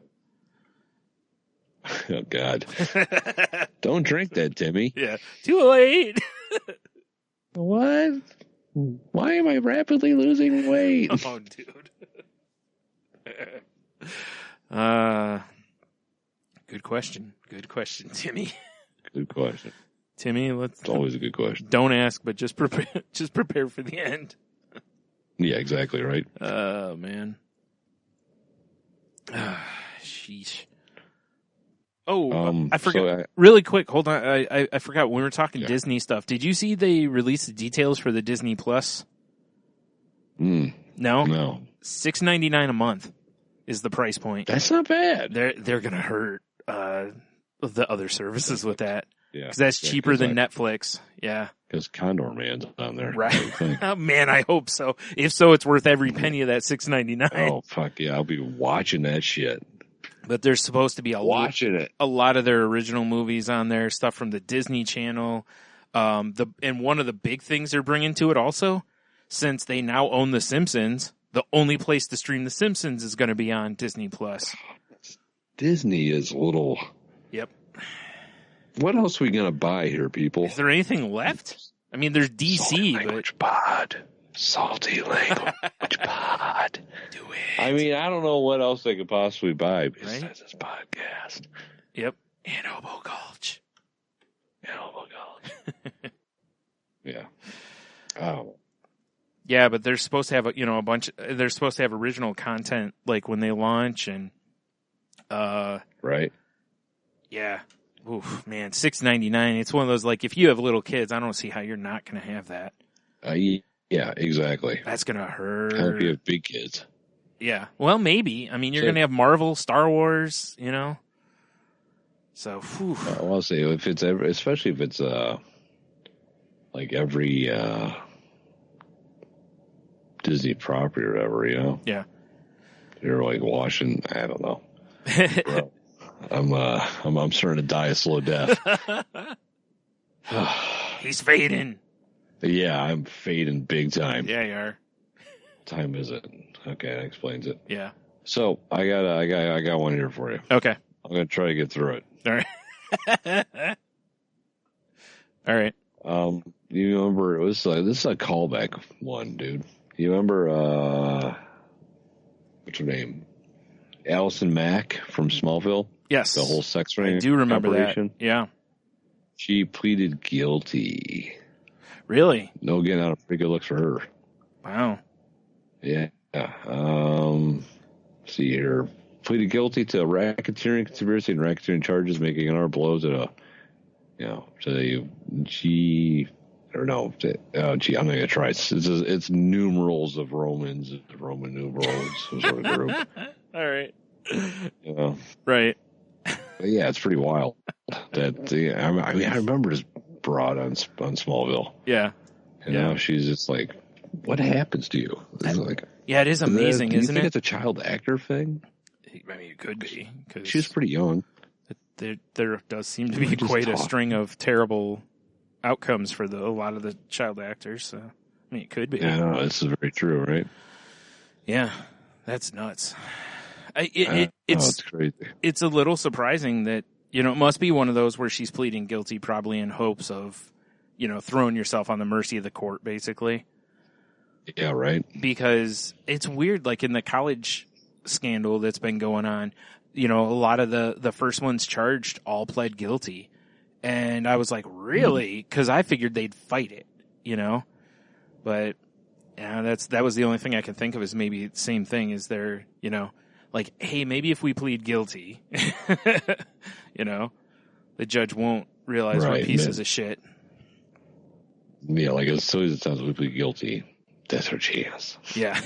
Oh, God. Don't drink that, Timmy. Yeah. Too late. What? Why am I rapidly losing weight? Oh, dude. Good question. Good question, Timmy. Good question. Timmy, It's always a good question. Don't ask, but just prepare. Just prepare for the end. Yeah, exactly right. Oh, man. Sheesh. Oh, I forgot. Really quick, hold on. I forgot when we were talking Disney stuff. Did you see they released the details for the Disney Plus? No, $6.99 a month is the price point. That's not bad. They're gonna hurt the other services with that. Yeah, because that's cheaper than Netflix. Yeah, because Condor Man's on there, right? Oh, man, I hope so. If so, it's worth every penny of that $6.99. Oh fuck yeah, I'll be watching that shit. But there's supposed to be a lot of their original movies on there, stuff from the Disney Channel. And one of the big things they're bringing to it also, since they now own The Simpsons, the only place to stream The Simpsons is going to be on Disney Plus. Disney is little. Yep. What else are we going to buy here, people? Is there anything left? I mean, there's DC, Salty Language Pod. Salty Language Pod. Do it. I mean, I don't know what else they could possibly buy besides this podcast. Yep. And Hobo Gulch. Yeah. Oh. Yeah, but they're supposed to have a bunch. They're supposed to have original content like when they launch and. Right. Yeah. Oof, man, $6.99. It's one of those like if you have little kids, I don't see how you're not going to have that. Yeah, exactly. That's going to hurt. I hope you have big kids. Yeah. Well, maybe. I mean, you're going to have Marvel, Star Wars, So, whew. I'll say if it's especially if it's like every Disney property or whatever, Yeah. You're like watching. I don't know. Bro, I'm starting to die a slow death. He's fading. Yeah, I'm fading big time. Yeah, you are. Time is it? Okay, that explains it. Yeah. So I got one here for you. Okay. I'm gonna try to get through it. All right. All right. You remember it was this is a callback one, dude. You remember what's her name? Allison Mack from Smallville? Yes. The whole sex ring. I do remember operation. that. Yeah. She pleaded guilty. Really? No getting out of pretty good looks for her. Wow. Yeah. See here. Pleaded guilty to racketeering, conspiracy, and racketeering charges, making an arm blows at I'm not gonna try. It's numerals of Roman numerals sort of group. All right. Yeah. Right. But yeah, it's pretty wild. I remember this broad on Smallville. Yeah. She's just like, what happens to you? It's like, yeah, it is amazing, isn't it? Do you think it's a child actor thing? I mean, it could be. Cause she's pretty young. There does seem to be quite a string of terrible outcomes for a lot of the child actors. So, I mean, it could be. Yeah, no, this is very true, right? Yeah, that's nuts. It's crazy. It's a little surprising that, it must be one of those where she's pleading guilty probably in hopes of, throwing yourself on the mercy of the court, basically. Yeah, right. Because it's weird, like in the college scandal that's been going on, a lot of the first ones charged all pled guilty. And I was like, really? Because I figured they'd fight it, But that was the only thing I could think of is maybe the same thing is they're, like, hey, maybe if we plead guilty, the judge won't realize we're pieces of shit. Yeah, like as soon as it sounds we plead guilty, that's her chance. Yeah.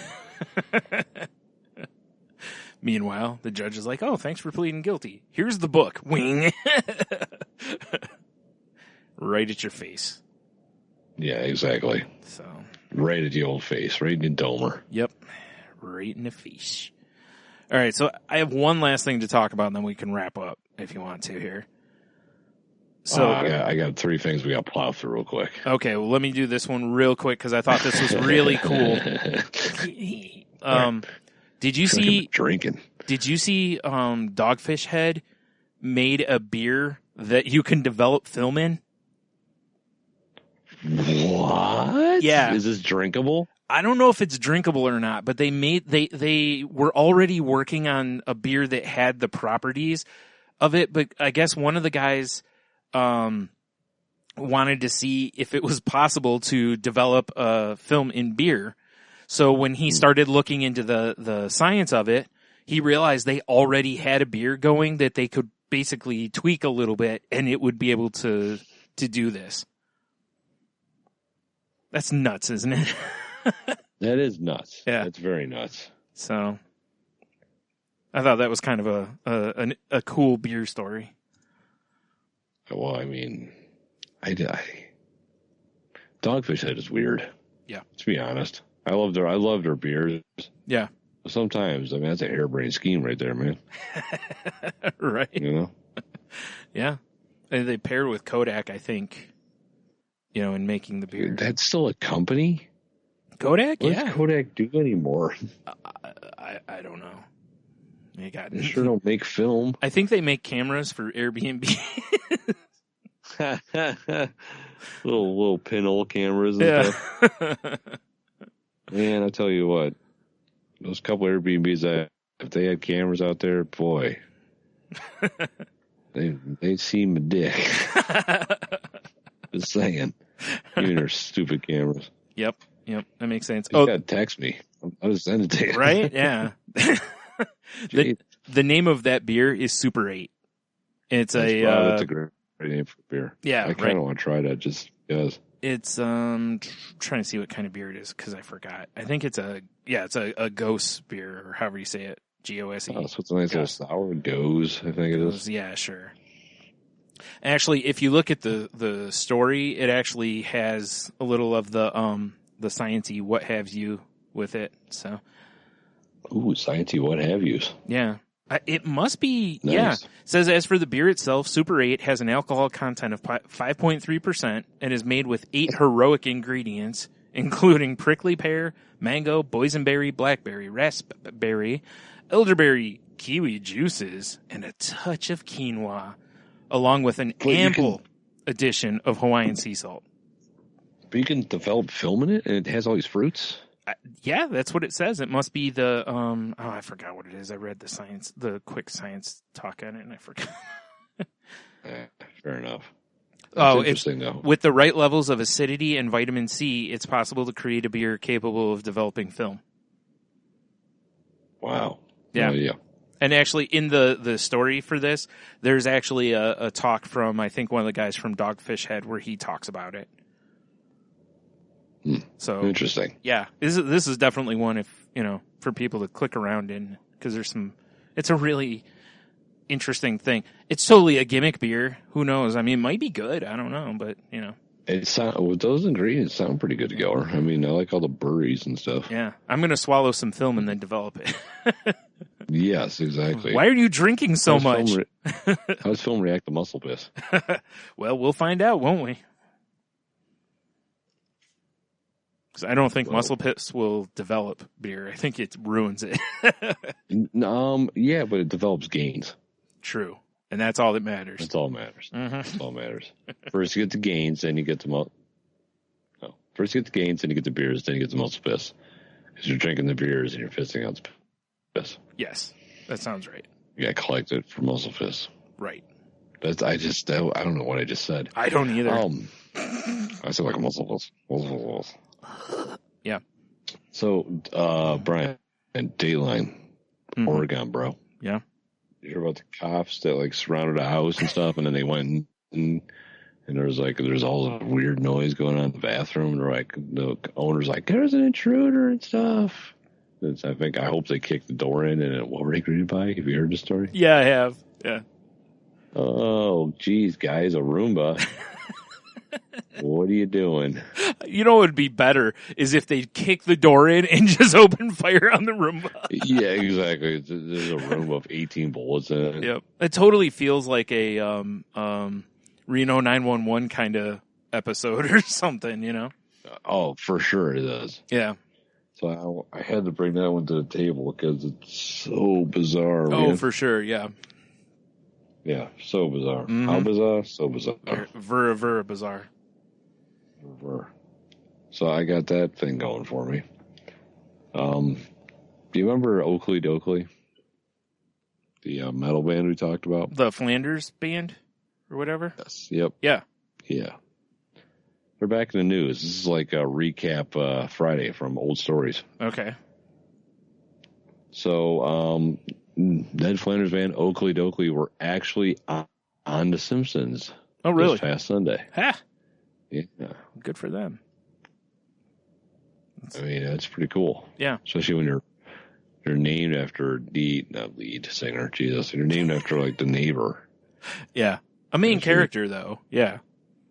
Meanwhile, the judge is like, oh, thanks for pleading guilty. Here's the book. Wing. Right at your face. Yeah, exactly. So right at the old face, right in the domer. Yep. Right in the face. All right, so I have one last thing to talk about, and then we can wrap up if you want to here. So I got three things we got to plow through real quick. Okay, well, let me do this one real quick because I thought this was really cool. Did you see drinking? Did you see Dogfish Head made a beer that you can develop film in. What? Yeah. Is this drinkable? I don't know if it's drinkable or not, but they were already working on a beer that had the properties of it, but I guess one of the guys wanted to see if it was possible to develop a film in beer. So when he started looking into the science of it, he realized they already had a beer going that they could basically tweak a little bit and it would be able to do this. That's nuts, isn't it? That is nuts. Yeah. That's very nuts. So I thought that was kind of a cool beer story. Well, I mean, Dogfish Head is weird. Yeah. To be honest. I loved their beers. Yeah. Sometimes, I mean, that's a harebrained scheme right there, man. Right. You know? Yeah. And they paired with Kodak, I think, in making the beer. That's still a company? Kodak? What does Kodak do anymore? I don't know. They sure don't make film. I think they make cameras for Airbnb. little pinhole cameras and stuff. Man, I tell you what, those couple Airbnbs, if they had cameras out there, boy, they'd see my dick. Just saying. Even their stupid cameras. Yep, that makes sense. You gotta text me. I'll just send it to you. Right? Yeah. The name of that beer is Super 8. It's that's a great name for beer. Yeah, I kind of want to try that just because. It's trying to see what kind of beer it is because I forgot. I think it's a ghost beer or however you say it. GOSE. Oh, so it's a nice little sour goes, I think it is. Yeah, sure. Actually, if you look at the story, it actually has a little of the sciencey what have you with it. So, ooh, sciencey what have yous. Yeah. It must be, nice. Yeah. It says, as for the beer itself, Super 8 has an alcohol content of 5.3% and is made with 8 heroic ingredients, including prickly pear, mango, boysenberry, blackberry, raspberry, elderberry, kiwi juices, and a touch of quinoa, along with an ample addition of Hawaiian sea salt. But you can develop film in it, and it has all these fruits? Yeah, that's what it says. It must be the I forgot what it is. I read the quick science talk on it, and I forgot. Fair enough. That's interesting, though. With the right levels of acidity and vitamin C, it's possible to create a beer capable of developing film. Wow. Yeah. Yeah. And actually, in the story for this, there's actually a talk from, I think, one of the guys from Dogfish Head where he talks about it. So interesting. Yeah, this is definitely one for people to click around in because it's a really interesting thing. It's totally a gimmick beer. Who knows? I mean, it might be good. I don't know, but with those ingredients sound pretty good to go. I mean, I like all the berries and stuff. Yeah, I'm gonna swallow some film and then develop it. Yes, exactly. Why are you drinking so much? How does film react to muscle piss? Well, we'll find out, won't we? Because I don't think muscle piss will develop beer. I think it ruins it. Yeah, but it develops gains. True. And that's all that matters. That's all that matters. Mm-hmm. That's all that matters. First you get the gains, then you get the First you get the gains, then you get the beers, then you get the muscle piss. Because you're drinking the beers and you're pissing out the piss. Yes. That sounds right. You got to collect it for muscle piss. Right. I don't know what I just said. I don't either. I said like a muscle piss. Yeah. So, Brian, and Dayline, Oregon, bro. Yeah. You hear about the cops that surrounded a house and stuff, and then they went and there's all the weird noise going on in the bathroom, and the owner's like, there's an intruder and stuff. I hope they kicked the door in, and what were they greeted by? Have you heard the story? Yeah, I have. Yeah. Oh, geez, guys, a Roomba. What are you doing? You know what would be better is if they kick the door in and just open fire on the Roomba. Yeah, exactly. There's a Roomba of 18 bullets in it. Yep. It totally feels like a Reno 911 kind of episode or something, Oh, for sure it does. Yeah. So I had to bring that one to the table because it's so bizarre. Oh, man. For sure, yeah. Yeah, so bizarre. Mm-hmm. How bizarre? So bizarre. Very bizarre. So I got that thing going for me. Do you remember Oakley Dokley? The metal band we talked about? The Flanders band or whatever? Yes. Yep. Yeah. Yeah. They're back in the news. This is like a recap Friday from Old Stories. Okay. So, Ned Flanders band, Oakley Dokley, were actually on The Simpsons. Oh, really? This past Sunday. Ha! Yeah. Good for them. I mean, that's pretty cool. Yeah. Especially when you're named after not lead singer, Jesus. You're named after, like, the neighbor. Yeah. A main character, though. Yeah.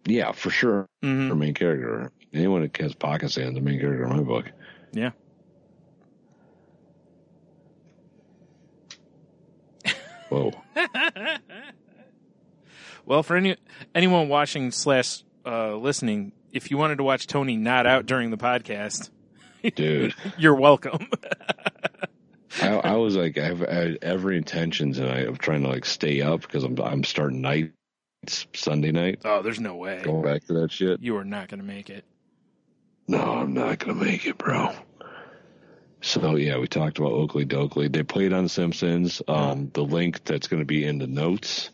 Yeah, for sure. Mm-hmm. Our main character. Anyone that has pocket sand, the main character in my book. Yeah. Whoa. Well, for anyone watching / listening, if you wanted to watch Tony not out during the podcast, dude, you're welcome. I was like, I had every intention tonight of trying to like stay up because I'm starting nights Sunday night. Oh, there's no way. Going back to that shit. You are not going to make it. No, I'm not going to make it, bro. So, yeah, we talked about Oakley Dokley. They played on The Simpsons. The link that's going to be in the notes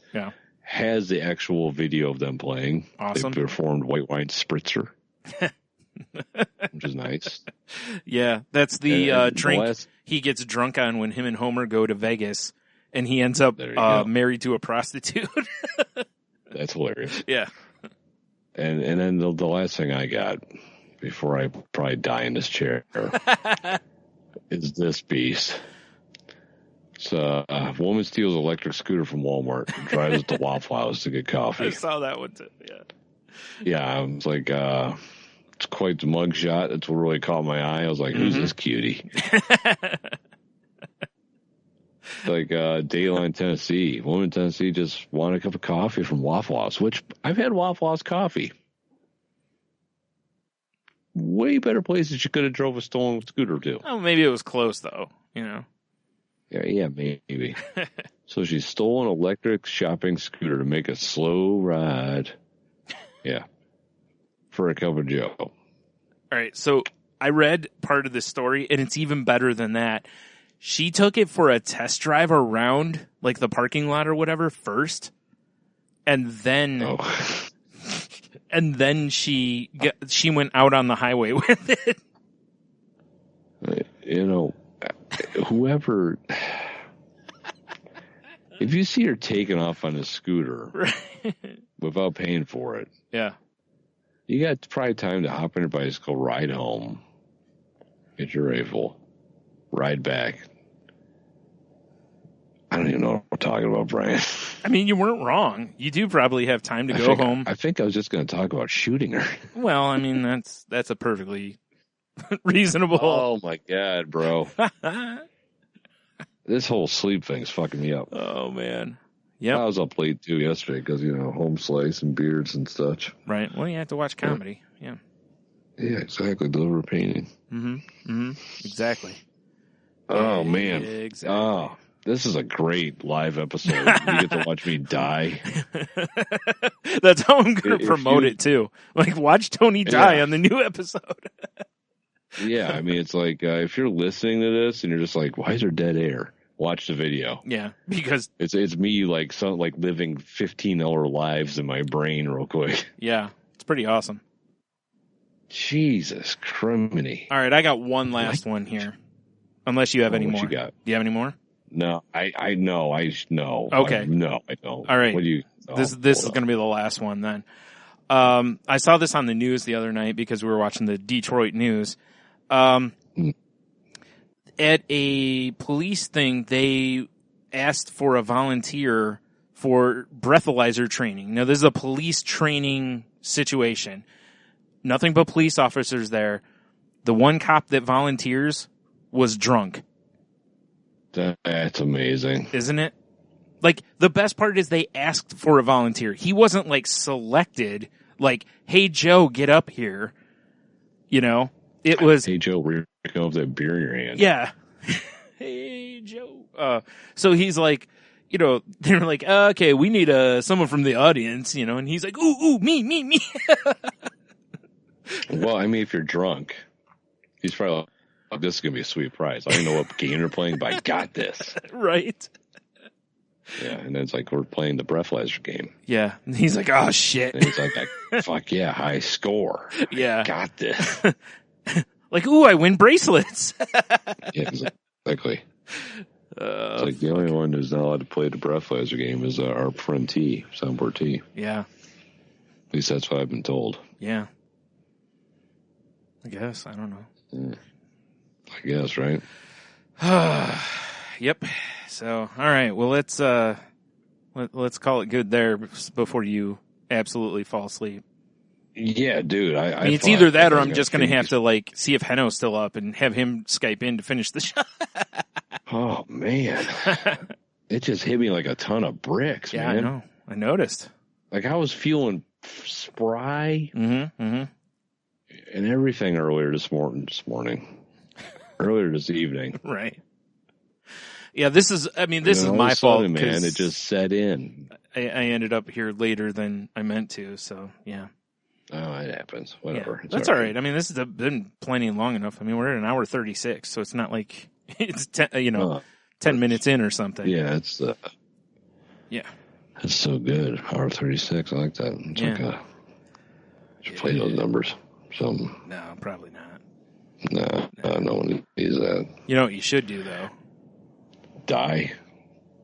has the actual video of them playing. Awesome. They performed White Wine Spritzer, which is nice. Yeah, that's the drink he gets drunk on when him and Homer go to Vegas, and he ends up married to a prostitute. That's hilarious. Yeah. And then the last thing I got before I probably die in this chair is this beast. So a woman steals an electric scooter from Walmart and drives it to Waffle House to get coffee. I saw that one too, yeah. Yeah, I was like, it's quite the mugshot. That's what really caught my eye. I was like, who's this cutie? Like Dayline, Tennessee. Woman in Tennessee just wanted a cup of coffee from Waffle House, which I've had Waffle House coffee. Way better places you could have drove a stolen scooter to. Oh, maybe it was close though, you know. Yeah, maybe. So she stole an electric shopping scooter to make a slow ride. Yeah. For a cup of Joe. All right, so I read part of the story, and it's even better than that. She took it for a test drive around, like the parking lot or whatever, first, and then, and then she went out on the highway with it. You know, whoever, if you see her taking off on a scooter without paying for it, yeah, you got probably time to hop on your bicycle, ride home, get your rifle, ride back. I don't even know what we're talking about, Brian. I mean, you weren't wrong. You do probably have time to go home. I think I was just going to talk about shooting her. Well, I mean, that's a perfectly reasonable. Oh my God, bro. This whole sleep thing's fucking me up. Oh man. Yeah. I was up late too yesterday because, home slice and beards and such. Right. Well, you have to watch comedy. Yeah. Yeah, exactly. Deliver painting. Exactly. Oh man. Exactly. Oh, this is a great live episode. You get to watch me die. That's how I'm going to promote it too. Like, watch Tony die on the new episode. Yeah, I mean, it's like if you're listening to this and you're just like, why is there dead air? Watch the video. Yeah, because it's me like living 15-hour lives in my brain real quick. Yeah, it's pretty awesome. Jesus criminy. All right, I got one last one here. Unless you have any more. What you got? Do you have any more? No, I know. Okay. No, I don't. All right. What do you? This is going to be the last one then. I saw this on the news the other night because we were watching the Detroit news. At a police thing, they asked for a volunteer for breathalyzer training. Now, this is a police training situation. Nothing but police officers there. The one cop that volunteers was drunk. That's amazing. Isn't it? Like, the best part is they asked for a volunteer. He wasn't, like, selected. Like, hey, Joe, get up here. It was... Hey, Joe, we're going to have that beer in your hand. Yeah. Hey, Joe. So he's like, you know, they were like, okay, we need someone from the audience, you know, and he's like, ooh, me. Well, I mean, if you're drunk, he's probably like, oh, this is going to be a sweet prize. I don't know what game they're playing, but I got this. Right. Yeah, and then it's like we're playing the breathalyzer game. Yeah, and he's like, oh, shit. And he's like, fuck yeah, high score. Yeah. I got this. Like, ooh, I win bracelets. Yeah, exactly. It's like the only one who's not allowed to play the breathalyzer game is our friend T, Soundboard T. Yeah. At least that's what I've been told. Yeah. I guess. I don't know. Yeah. I guess, right? Yep. So, all right. Well, let's call it good there before you absolutely fall asleep. Yeah, dude. I mean, it's either that or I'm just going to have to like see if Heno's still up and have him Skype in to finish the show. Oh man, it just hit me like a ton of bricks. Yeah, man. I know. I noticed. Like I was feeling spry and everything earlier this morning, earlier this evening. Right. Yeah, this is my fault, man. It just set in. I ended up here later than I meant to, so yeah. Oh, it happens. Whatever. Yeah, that's all right. I mean, this has been plenty long enough. I mean, we're at an hour 36, so it's not like it's 10 minutes in or something. Yeah, it's yeah. It's so good. Hour 36. I like that. It's like should play those numbers. Something. No, probably not. No one needs that. You know what you should do though? Die.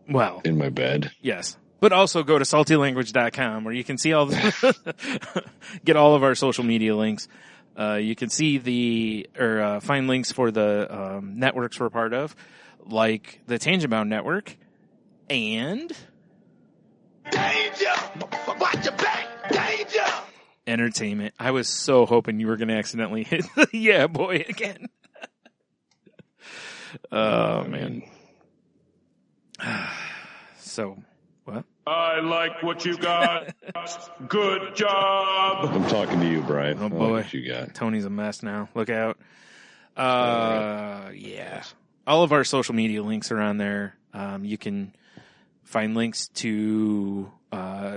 Well, in my bed. Yes. But also go to saltylanguage.com where you can see get all of our social media links. You can see find links for the networks we're part of, like the Tangent Bound Network and Danger! Watch your back! Danger! Entertainment. I was so hoping you were going to accidentally hit the yeah boy again. Oh, man. So, what? I like what you got. Good job. I'm talking to you, Brian. Oh, boy. What you got? Tony's a mess now. Look out. Yeah. All of our social media links are on there. You can find links to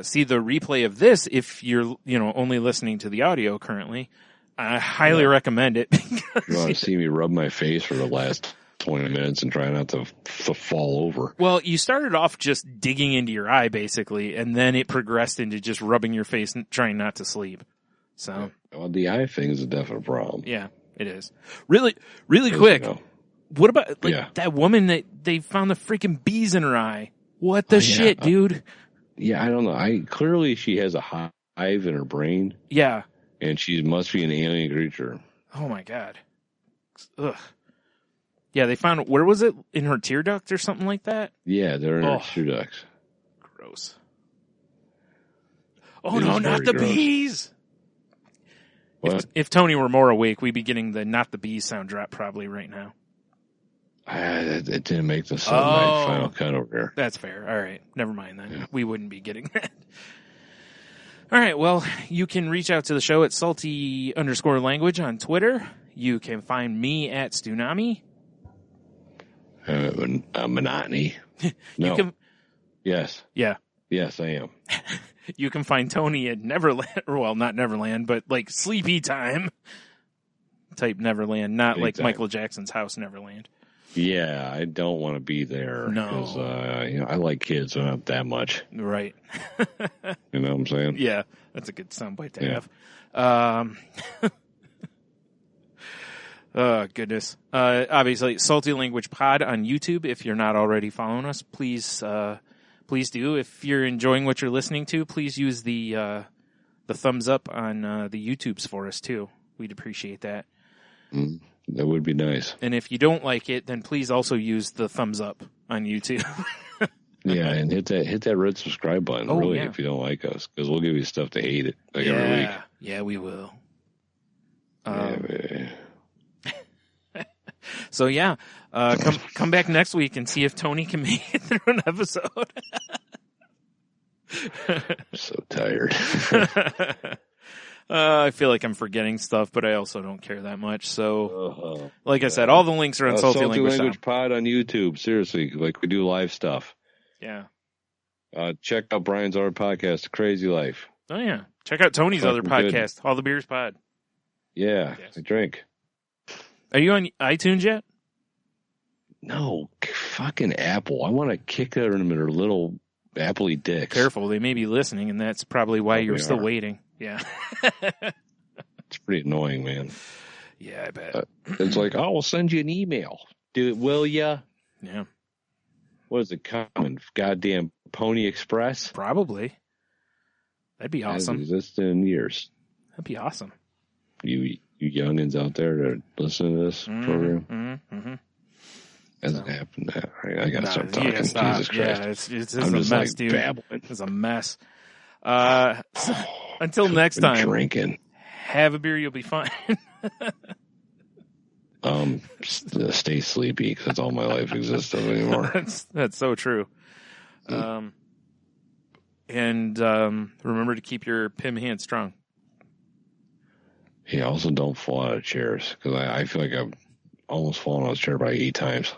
see the replay of this if you're, only listening to the audio currently. I highly recommend it. You want to see me rub my face for the last 20 minutes and try not to fall over. Well, you started off just digging into your eye, basically, and then it progressed into just rubbing your face and trying not to sleep. So, well, the eye thing is a definite problem. Yeah, it is. Really, really quick. What about that woman that they found the freaking bees in her eye? What the shit, dude? Yeah, I don't know. Clearly she has a hive in her brain. Yeah. And she must be an alien creature. Oh my God. Ugh. Yeah, they found, where was it? In her tear duct or something like that? Yeah, they're in her tear ducts. Gross. Oh no, not the bees! What? If Tony were more awake, we'd be getting the not the bees sound drop probably right now. It didn't make the final cut over there. That's fair. All right. Never mind then. Yeah. We wouldn't be getting that. All right. Well, you can reach out to the show at salty_language on Twitter. You can find me at Stunami. Monotony. No. You can. Yes. Yeah. Yes, I am. You can find Tony at Neverland. Well, not Neverland, but like Sleepy Time type Neverland, not Big like time. Michael Jackson's house Neverland. Yeah, I don't want to be there. No. Because, I like kids, but not that much. Right. You know what I'm saying? Yeah, that's a good soundbite to have. Oh, goodness. Obviously, Salty Language Pod on YouTube. If you're not already following us, please do. If you're enjoying what you're listening to, please use the thumbs up on the YouTubes for us, too. We'd appreciate that. That would be nice. And if you don't like it, then please also use the thumbs up on YouTube. Yeah, and hit that red subscribe button, if you don't like us, because we'll give you stuff to hate it every week. Yeah, we will. So yeah, come back next week and see if Tony can make it through an episode. I'm so tired. I feel like I'm forgetting stuff, but I also don't care that much. So, like I said, all the links are on Salty Language Pod on YouTube. Seriously, like we do live stuff. Yeah. Check out Brian's other podcast, The Crazy Life. Oh, yeah. Check out Tony's other Fucking podcast, good. All the Beers Pod. Yeah, Yes. I drink. Are you on iTunes yet? No, fucking Apple. I want to kick her in their little apple-y dicks. Careful, they may be listening, and that's probably why you're still waiting. Yeah. It's pretty annoying, man. Yeah, I bet. It's like, oh, we'll send you an email. Do it, will ya? Yeah. What is it coming? Goddamn Pony Express? Probably. That'd be awesome. Hasn't existed in years. That'd be awesome. You youngins out there that are listening to this program? Hasn't happened. I gotta start talking. Jesus Christ. Yeah, it's I'm a just mess, like dude. babbling. It's a mess. So, until next time, drinking. have a beer, you'll be fine. Stay sleepy because that's all my life exists of anymore. That's so true. And remember to keep your Pym Hand strong. Yeah, also don't fall out of chairs because I feel like I've almost fallen out of a chair about 8 times.